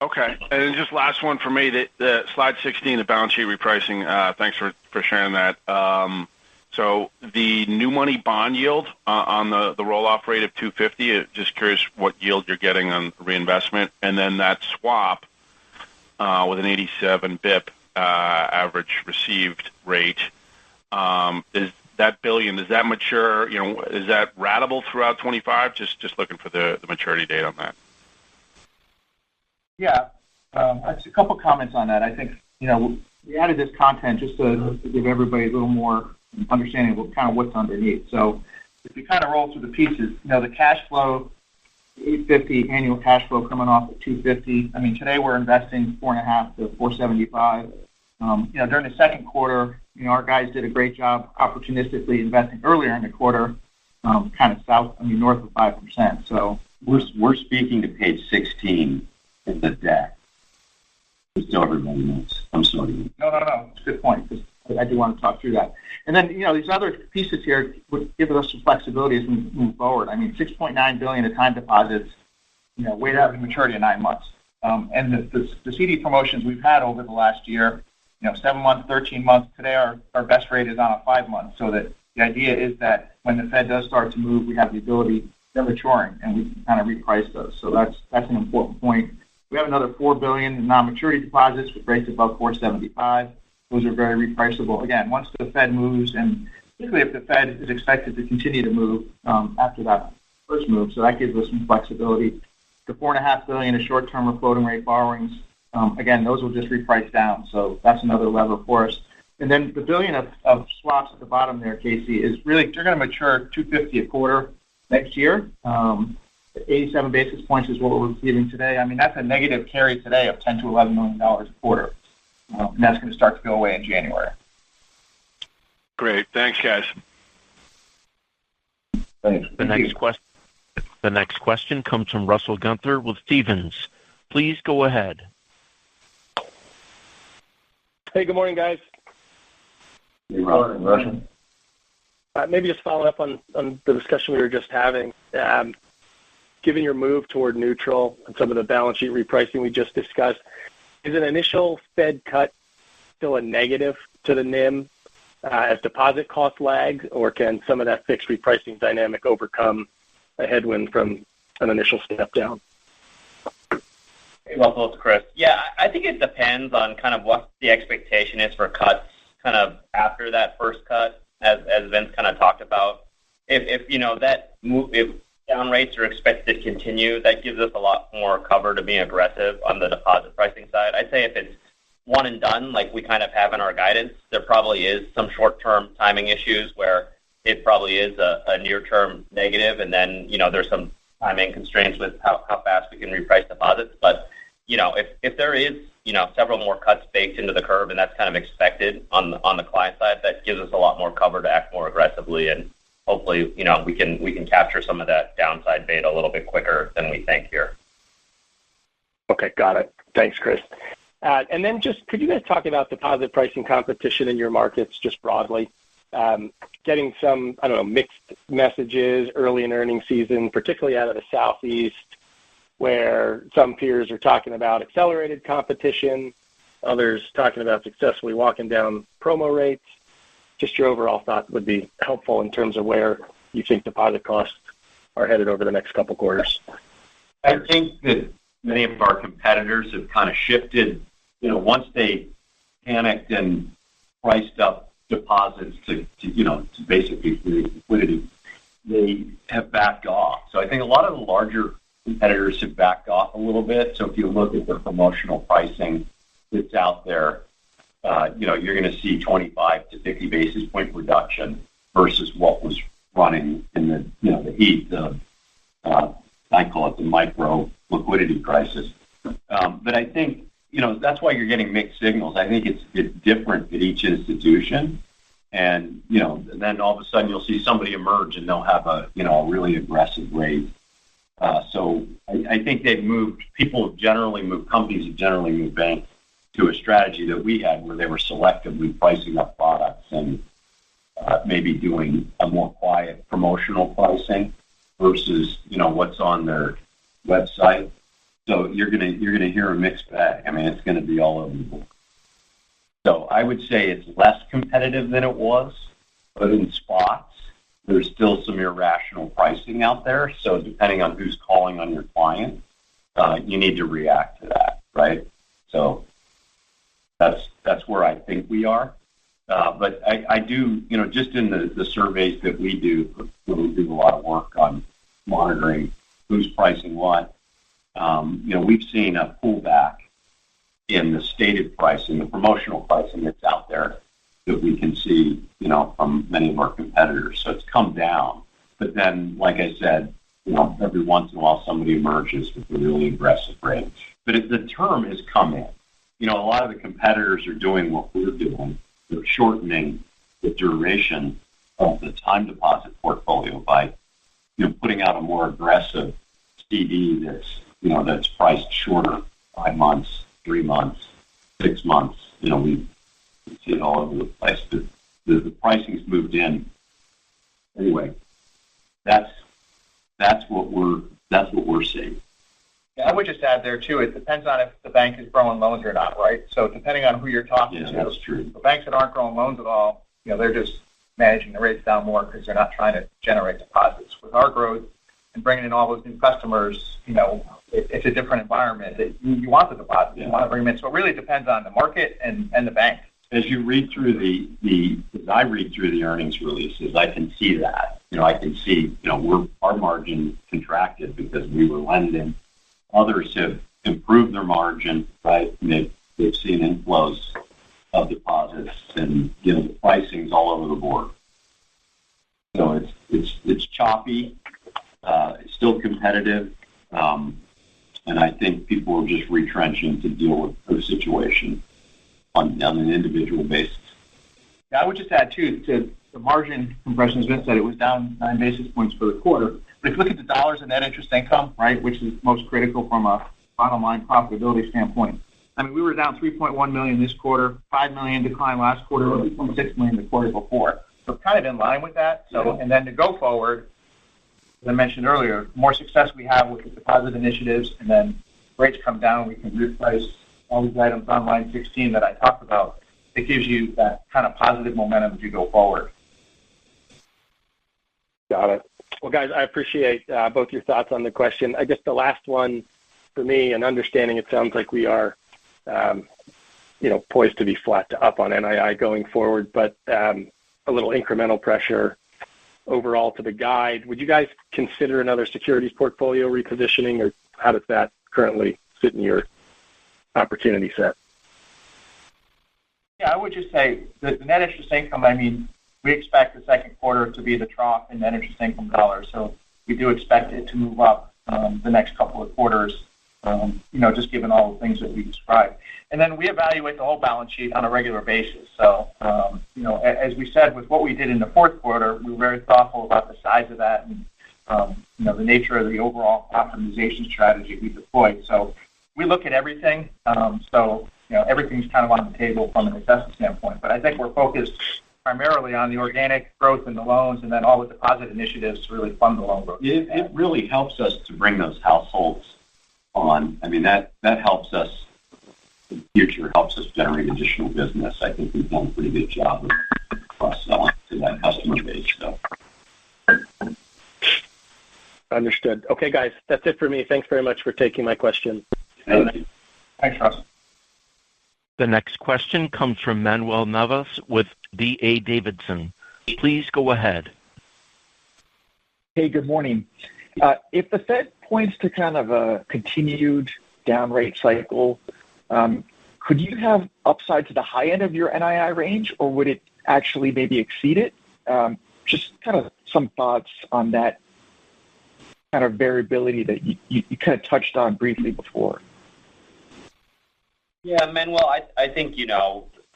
Okay, and then just last one for me, the slide 16, the balance sheet repricing. Thanks for sharing that. So the new money bond yield on the roll-off rate of 250. Just curious what yield you're getting on reinvestment, and then that swap with an 87 BIP average received rate. Is that $1 billion? Does that mature? Is that ratable throughout 25? Just looking for the maturity date on that. Yeah, a couple comments on that. I think we added this content just to give everybody a little more understanding of kind of what's underneath. So if you kind of roll through the pieces, the cash flow, 850 annual cash flow coming off at 250. I mean, today we're investing 4.5 to 475. During the second quarter, our guys did a great job opportunistically investing earlier in the quarter, kind of north of 5%. So we're speaking to page 16 in the deck. Just so everybody knows. I'm sorry. No. It's a good point, because I do want to talk through that. And then, these other pieces here would give us some flexibility as we move forward. I mean, $6.9 billion of time deposits, weighted average maturity of 9 months. And the CD promotions we've had over the last year, 7 months, 13 months. Today, our best rate is on a 5 month. So that the idea is that when the Fed does start to move, we have the ability, they're maturing, and we can kind of reprice those. So that's an important point. We have another $4 billion in non-maturity deposits with rates above 4.75. Those are very repriceable. Again, once the Fed moves, and particularly if the Fed is expected to continue to move after that first move, so that gives us some flexibility. The $4.5 billion of short-term or floating rate borrowings, again, those will just reprice down. So that's another lever for us. And then the $1 billion of swaps at the bottom there, Casey, is really, they're going to mature $250 a quarter next year. 87 basis points is what we're receiving today. I mean, that's a negative carry today of $10 to $11 million a quarter. And that's going to start to go away in January. Great. Thanks, guys. Thanks. The next question comes from Russell Gunther with Stephens. Please go ahead. Hey, good morning, guys. Good morning, Russell. Maybe just following up on the discussion we were just having. Given your move toward neutral and some of the balance sheet repricing we just discussed, is an initial Fed cut still a negative to the NIM as deposit cost lags, or can some of that fixed repricing dynamic overcome a headwind from an initial step down? Hey, Russell, it's Chris. Yeah, I think it depends on kind of what the expectation is for cuts kind of after that first cut, as Vince kind of talked about. If that move, if down rates are expected to continue, that gives us a lot more cover to being aggressive on the deposit pricing side. I'd say if it's one and done, like we kind of have in our guidance, there probably is some short-term timing issues where it probably is a near-term negative, and then, there's some timing constraints with how fast we can reprice deposits. But, if there is, several more cuts baked into the curve, and that's kind of expected on the client side, that gives us a lot more cover to act more aggressively, and hopefully, we can capture some of that downside beta a little bit quicker than we think here. Okay, got it. Thanks, Chris. And then just, could you guys talk about deposit pricing competition in your markets just broadly? Getting some, mixed messages early in earnings season, particularly out of the Southeast, where some peers are talking about accelerated competition, others talking about successfully walking down promo rates. Just your overall thought would be helpful in terms of where you think deposit costs are headed over the next couple quarters. I think that many of our competitors have kind of shifted, once they panicked and priced up deposits to basically create liquidity, they have backed off. So I think a lot of the larger competitors have backed off a little bit. So if you look at the promotional pricing that's out there, you're going to see 25 to 50 basis point reduction versus what was running in the heat of, I call it the micro liquidity crisis. But I think, that's why you're getting mixed signals. I think it's different at each institution. And, then all of a sudden you'll see somebody emerge and they'll have a really aggressive rate. So I think companies have generally moved banks to a strategy that we had where they were selectively pricing up products and maybe doing a more quiet promotional pricing versus, what's on their website. So you're gonna hear a mixed bag. I mean, it's gonna be all over the board. So I would say it's less competitive than it was, but in spots, there's still some irrational pricing out there. So depending on who's calling on your client, you need to react to that, right? So that's where I think we are. But I do, just in the surveys that we do a lot of work on monitoring who's pricing what. We've seen a pullback in the stated pricing, the promotional pricing that's out there that we can see, from many of our competitors. So it's come down. But then, like I said, every once in a while somebody emerges with a really aggressive rate. But the term has come in. A lot of the competitors are doing what we're doing. They're shortening the duration of the time deposit portfolio by, putting out a more aggressive CD that's priced shorter, 5 months, 3 months, 6 months. We see it all over the place. But the pricing's moved in. Anyway, that's what we're seeing. Yeah, I would just add there too. It depends on if the bank is growing loans or not, right? So depending on who you're talking to, that's true. The banks that aren't growing loans at all, they're just managing the rates down more because they're not trying to generate deposits. With our growth and bringing in all those new customers, it's a different environment. That you want the deposits, you want to bring them in. So it really depends on the market and the bank. As you read through as I read through the earnings releases, I can see that. I can see, our margin contracted because we were lending. Others have improved their margin, right? And they've seen inflows of deposits, and the pricing's all over the board. So it's choppy, it's still competitive, and I think people are just retrenching to deal with the situation on an individual basis. Yeah, I would just add too to the margin compression. As Vince said, it was down 9 basis points for the quarter. But if you look at the dollars in net interest income, right, which is most critical from a bottom line profitability standpoint, I mean, we were down $3.1 million this quarter, $5 million decline last quarter, $3.6 million the quarter before. So kind of in line with that. So, and then to go forward, as I mentioned earlier, the more success we have with the deposit initiatives, and then rates come down, we can reprice all these items on line 16 that I talked about. It gives you that kind of positive momentum as you go forward. Got it. Well, guys, I appreciate both your thoughts on the question. I guess the last one for me, and understanding it sounds like we are, poised to be flat to up on NII going forward, but a little incremental pressure overall to the guide. Would you guys consider another securities portfolio repositioning, or how does that currently fit in your opportunity set? Yeah, I would just say the net interest income, I mean, we expect the second quarter to be the trough in net interest income dollars. So we do expect it to move up the next couple of quarters, just given all the things that we described. And then we evaluate the whole balance sheet on a regular basis. So, as we said, with what we did in the fourth quarter, we were very thoughtful about the size of that and, the nature of the overall optimization strategy we deployed. So we look at everything. Everything's kind of on the table from an investment standpoint. But I think we're focused primarily on the organic growth in the loans, and then all the deposit initiatives to really fund the loan growth. It really helps us to bring those households on. I mean, that helps us in the future, helps us generate additional business. I think we've done a pretty good job of cross-selling to that customer base. So. Understood. Okay, guys, that's it for me. Thanks very much for taking my question. Thank you. Thanks, Russ. The next question comes from Manuel Navas with D.A. Davidson. Please go ahead. Hey, good morning. If the Fed points to kind of a continued down rate cycle, could you have upside to the high end of your NII range, or would it actually maybe exceed it? Just kind of some thoughts on that kind of variability that you kind of touched on briefly before. Yeah, Manuel, I think,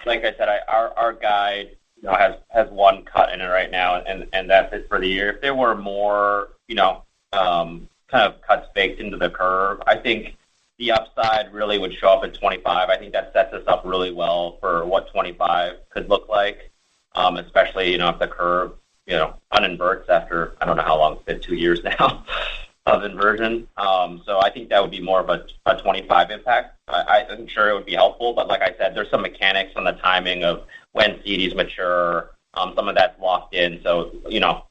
like I said, our guide has one cut in it right now, and that's it for the year. If there were more, kind of cuts baked into the curve, I think the upside really would show up at 25. I think that sets us up really well for what 25 could look like, especially, if the curve, uninverts after, I don't know how long it's been, 2 years now of inversion. So I think that would be more of a 25 impact. I'm sure it would be helpful, but like I said, there's some mechanics on the timing of when CDs mature. Some of that's locked in. So,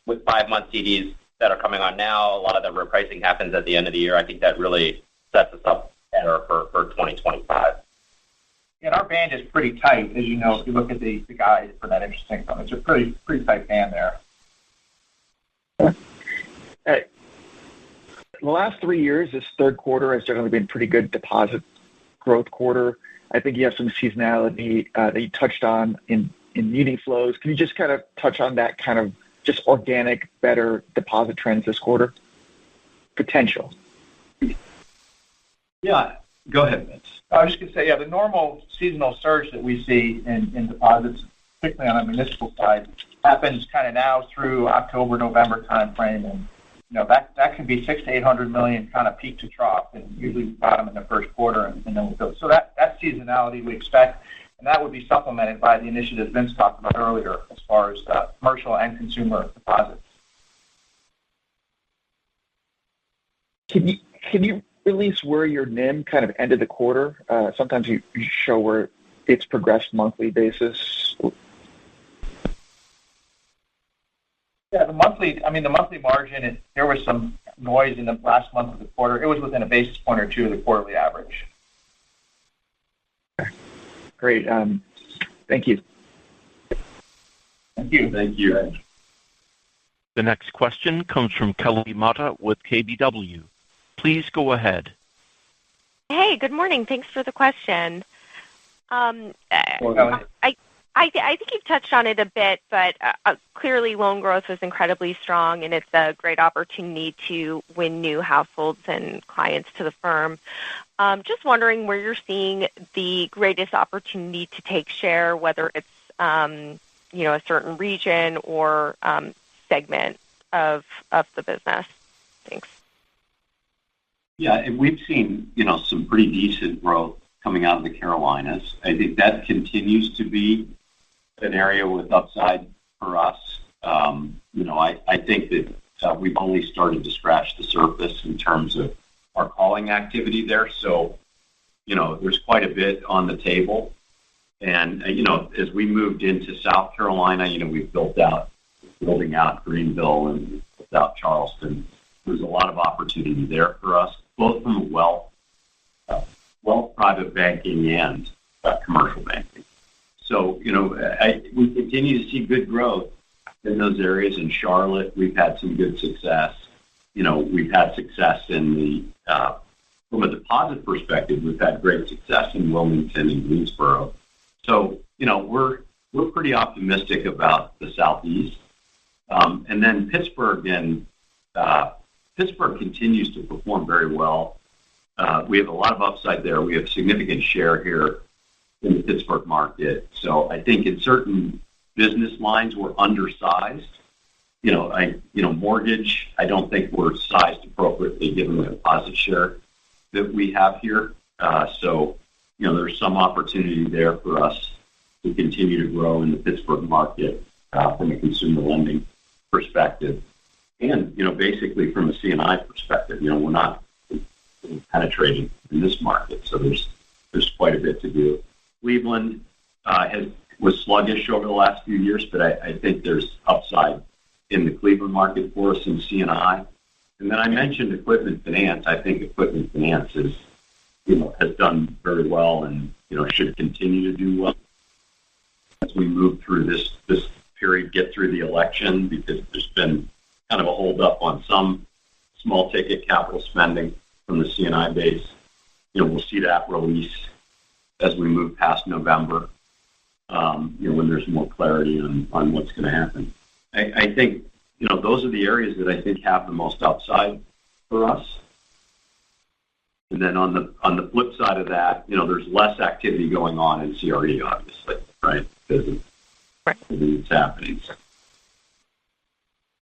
with 5-month CDs that are coming on now, a lot of the repricing happens at the end of the year. I think that really sets us up better for 2025. And our band is pretty tight, as you know, if you look at the guide for that interest income. It's a pretty tight band there. Hey. The last 3 years, this third quarter has generally been pretty good deposit growth quarter. I think you have some seasonality that you touched on in muni flows. Can you just kind of touch on that kind of just organic, better deposit trends this quarter? Potential. Yeah, go ahead, Vince. I was just going to say, the normal seasonal surge that we see in deposits, particularly on the municipal side, happens kind of now through October, November timeframe, and that can be $600 to $800 million kind of peak to trough, and usually bottom in the first quarter, and then we'll go. So that seasonality we expect, and that would be supplemented by the initiative Vince talked about earlier as far as commercial and consumer deposits. Can you release where your NIM kind of ended the quarter? Sometimes you show where it's progressed monthly basis. Yeah, the monthly margin, there was some noise in the last month of the quarter. It was within a basis point or two of the quarterly average. Great. Thank you. Thank you. Thank you. The next question comes from Kelly Motta with KBW. Please go ahead. Hey, good morning. Thanks for the question. I think you've touched on it a bit, but clearly loan growth was incredibly strong, and it's a great opportunity to win new households and clients to the firm. Just wondering where you're seeing the greatest opportunity to take share, whether it's a certain region or segment of the business. Thanks. Yeah, and we've seen some pretty decent growth coming out of the Carolinas. I think that continues to be an area with upside for us. I think that we've only started to scratch the surface in terms of our calling activity there. So, there's quite a bit on the table. And, as we moved into South Carolina, we've building out Greenville and built out Charleston. There's a lot of opportunity there for us, both from wealth private banking and commercial banking. So, we continue to see good growth in those areas. In Charlotte, we've had some good success. We've had success from a deposit perspective, we've had great success in Wilmington and Greensboro. So, we're pretty optimistic about the Southeast. And then Pittsburgh continues to perform very well. We have a lot of upside there. We have significant share here in the Pittsburgh market. So I think in certain business lines we're undersized. Mortgage, I don't think we're sized appropriately given the deposit share that we have here. So there's some opportunity there for us to continue to grow in the Pittsburgh market from a consumer lending perspective. And, basically from a C&I perspective, we're not penetrating in this market. So there's quite a bit to do. Cleveland was sluggish over the last few years, but I think there's upside in the Cleveland market for us in C&I. And then I mentioned equipment finance. I think equipment finance has done very well, and should continue to do well as we move through this period, get through the election, because there's been kind of a hold up on some small ticket capital spending from the C&I base. We'll see that release as we move past November, when there's more clarity on what's going to happen. I think, those are the areas that I think have the most upside for us. And then on the flip side of that, there's less activity going on in CRE, obviously, right? Because of everything that's happening.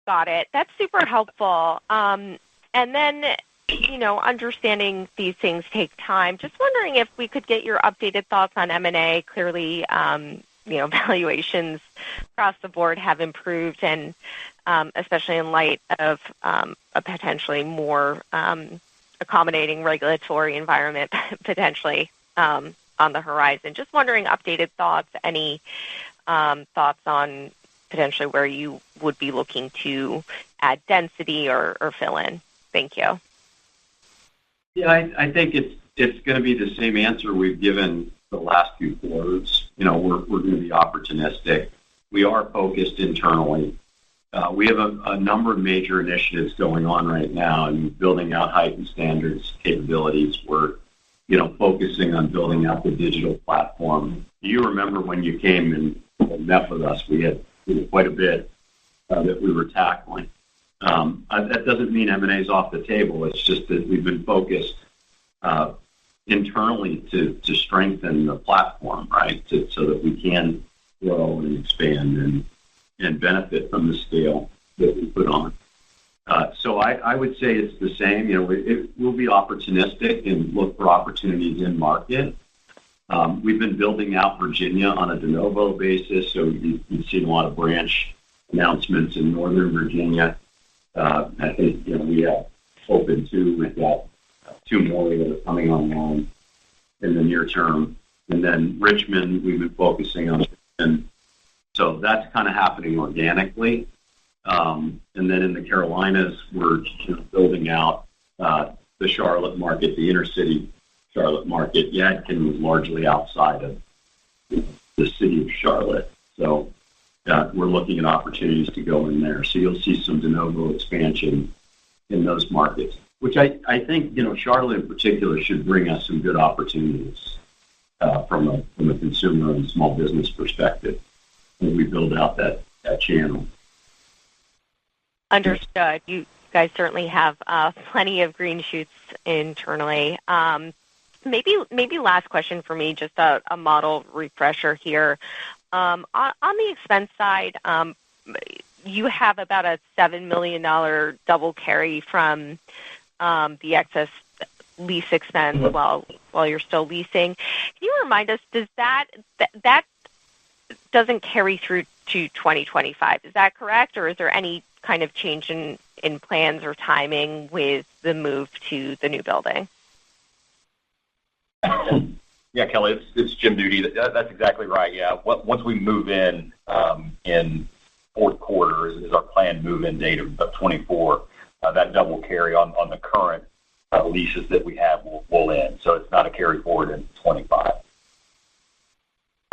Got it. That's super helpful. And then, understanding these things take time. Just wondering if we could get your updated thoughts on M&A. Clearly, valuations across the board have improved, and especially in light of a potentially more accommodating regulatory environment potentially on the horizon. Just wondering, updated thoughts, any thoughts on potentially where you would be looking to add density or fill in? Thank you. Yeah, I think it's going to be the same answer we've given the last few quarters. We're going to be opportunistic. We are focused internally. We have a number of major initiatives going on right now, and building out heightened standards capabilities. We're focusing on building out the digital platform. You remember when you came and met with us, we had quite a bit that we were tackling. That doesn't mean M&A is off the table. It's just that we've been focused internally to strengthen the platform, right? So that we can grow and expand and benefit from the scale that we put on. So I would say it's the same. We'll be opportunistic and look for opportunities in market. We've been building out Virginia on a de novo basis, so you've seen a lot of branch announcements in Northern Virginia. I think we have open two. We've got two more that are coming online in the near term, and then Richmond we've been focusing on, and so that's kind of happening organically. And then in the Carolinas, we're building out the Charlotte market, the inner city Charlotte market. Yadkin was largely outside of the city of Charlotte, so we're looking at opportunities to go in there. So you'll see some de novo expansion in those markets, which I think Charlotte in particular should bring us some good opportunities from a consumer and small business perspective when we build out that channel. Understood. You guys certainly have plenty of green shoots internally. Maybe last question for me, just a model refresher here. On the expense side, you have about a $7 million double carry from the excess lease expense while you're still leasing. Can you remind us, does that doesn't carry through to 2025? Is that correct, or is there any kind of change in plans or timing with the move to the new building? Yeah, Kelly, it's Jim Duty. That's exactly right. Yeah, once we move in fourth quarter is our planned move-in date of 24. That double carry on the current leases that we have will end. So it's not a carry forward in 25.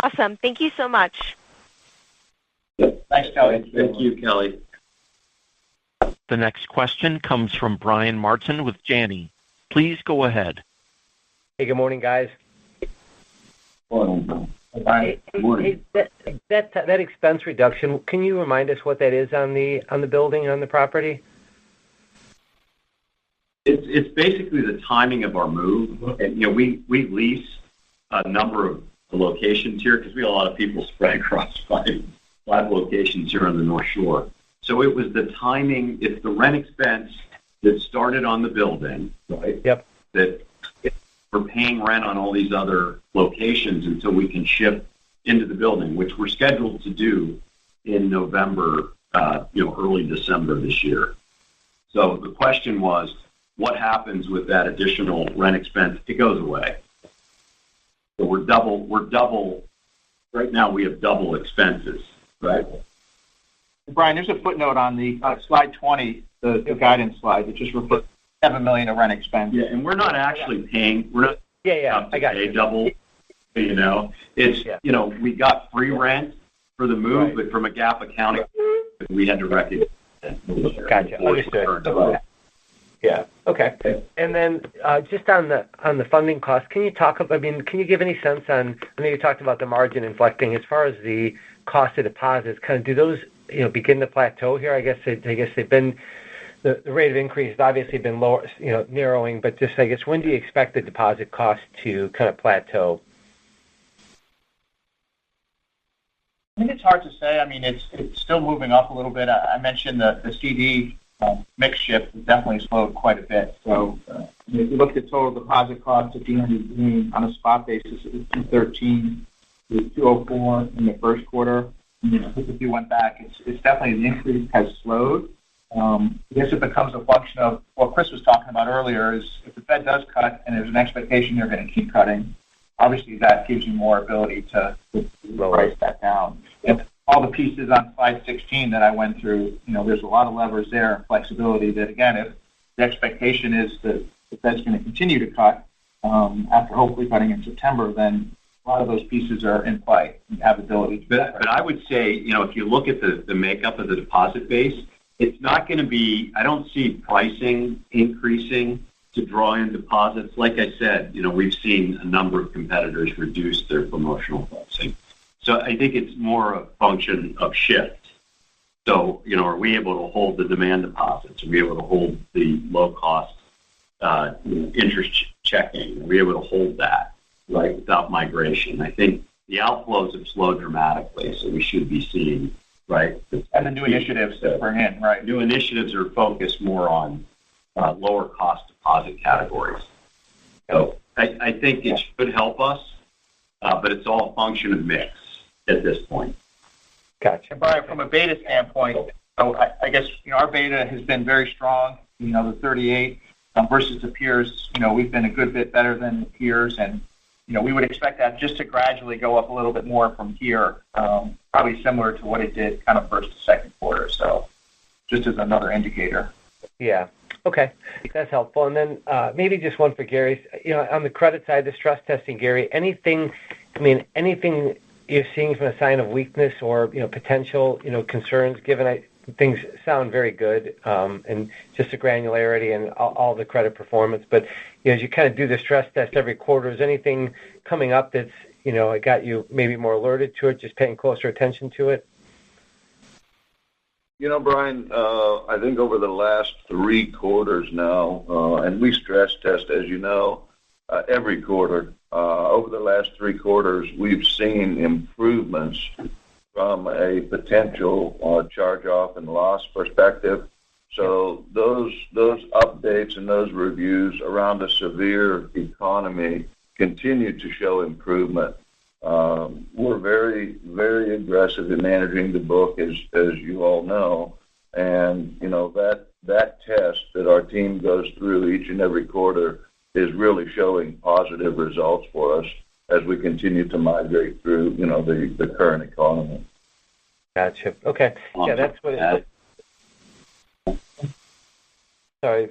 Awesome. Thank you so much. Thanks, Kelly. Thank you, Kelly. The next question comes from Brian Martin with Janney. Please go ahead. Hey, good morning, guys. Good morning. Hey, that expense reduction, can you remind us what that is on the building, on the property? It's basically the timing of our move. And, we lease a number of locations here because we have a lot of people spread across five locations here on the North Shore. So it was the timing. It's the rent expense that started on the building, right? Yep. That we're paying rent on all these other locations until we can ship into the building, which we're scheduled to do in November, early December this year. So the question was, what happens with that additional rent expense? It goes away. So we're double. Right now we have double expenses, right? Brian, there's a footnote on the slide 20, the guidance slide that just reflects $7 million of rent expense. Yeah, and we're not actually paying. We're not. Yeah, I got you. Double. It's, we got free rent for the move, Right. but from a GAAP accounting, we had to recognize it. Gotcha. Understood. Yeah. Okay. And then just on the funding cost, can you can you give any sense on, I know you talked about the margin inflecting, as far as the cost of deposits, kind of do those, begin to plateau here? I guess they've been, the rate of increase has obviously been lower, narrowing, but just, I guess, when do you expect the deposit cost to kind of plateau? I think it's hard to say. I mean, it's still moving up a little bit. I mentioned the CD mix shift has definitely slowed quite a bit. So if you look at total deposit cost at the end of June on a spot basis, it was 213. It was 204 in the first quarter. If you went back, it's definitely, the increase has slowed. I guess it becomes a function of what Chris was talking about earlier, is if the Fed does cut and there's an expectation they're going to keep cutting, obviously that gives you more ability to price that down. And all the pieces on slide 16 that I went through, there's a lot of levers there and flexibility that, again, if the expectation is that the Fed's going to continue to cut after hopefully cutting in September, then a lot of those pieces are in play and have ability to. But I would say, if you look at the makeup of the deposit base, it's not going to be, I don't see pricing increasing to draw in deposits. Like I said, we've seen a number of competitors reduce their promotional pricing. So I think it's more a function of shift. So, are we able to hold the demand deposits? Are we able to hold the low-cost interest checking? Are we able to hold that, right, without migration? I think the outflows have slowed dramatically, so we should be seeing, right? And the new initiatives that bring in, right? New initiatives are focused more on lower-cost deposit categories. So I think it should help us, but it's all a function of mix at this point. Gotcha. And Brian, from a beta standpoint, I guess our beta has been very strong. The 38 versus the peers. We've been a good bit better than the peers, and we would expect that just to gradually go up a little bit more from here, probably similar to what it did kind of first to second quarter. So, just as another indicator. Yeah. Okay, that's helpful. And then maybe just one for Gary. On the credit side, the stress testing, Gary. Anything you're seeing from a sign of weakness or potential concerns? Given things sound very good and just the granularity and all the credit performance, but as you kind of do the stress test every quarter, is anything coming up that's it got you maybe more alerted to it, just paying closer attention to it? Brian, I think over the last 3 quarters now, and we stress test, as you know, every quarter. Over the last 3 quarters, we've seen improvements from a potential charge-off and loss perspective. So those updates and those reviews around a severe economy continue to show improvement. We're very, very aggressive in managing the book, as you all know, and that test that our team goes through each and every quarter is really showing positive results for us as we continue to migrate through the current economy. Gotcha. Okay. Yeah, that's what it is. Sorry.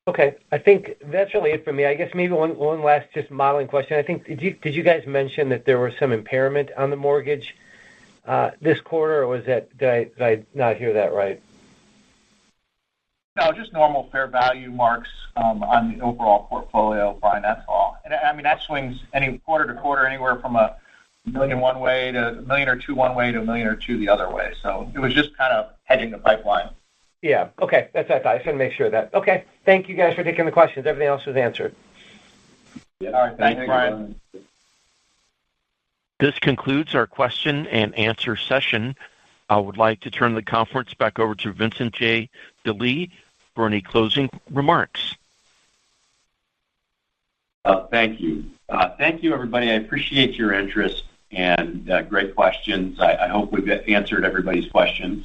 Okay, I think that's really it for me. I guess maybe one last just modeling question. I think did you guys mention that there was some impairment on the mortgage this quarter, or was that did I not hear that right? No, just normal fair value marks on the overall portfolio, Brian. That's all. And I mean that swings any quarter to quarter anywhere from $1 million one way to $1 million or $2 million one way to $1 million or $2 million the other way. So it was just kind of hedging the pipeline. Yeah. Okay. That's what I thought. I just want to make sure of that. Okay. Thank you guys for taking the questions. Everything else was answered. Yeah. All right. Thanks, Brian. This concludes our question and answer session. I would like to turn the conference back over to Vincent J. DeLee for any closing remarks. Thank you. Thank you, everybody. I appreciate your interest and great questions. I hope we've answered everybody's questions.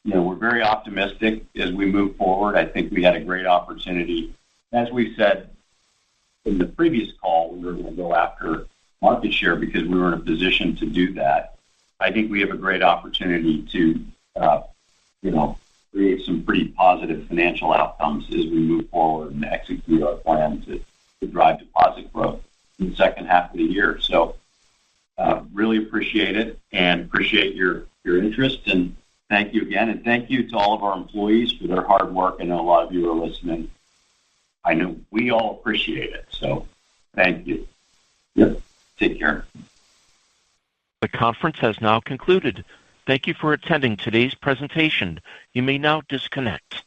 We're very optimistic as we move forward. I think we had a great opportunity. As we said in the previous call, we were going to go after market share because we were in a position to do that. I think we have a great opportunity to, create some pretty positive financial outcomes as we move forward and execute our plan to to drive deposit growth in the second half of the year. So really appreciate it and appreciate your interest. And thank you again. And thank you to all of our employees for their hard work. I know a lot of you are listening. I know we all appreciate it. So thank you. Yep. Take care. The conference has now concluded. Thank you for attending today's presentation. You may now disconnect.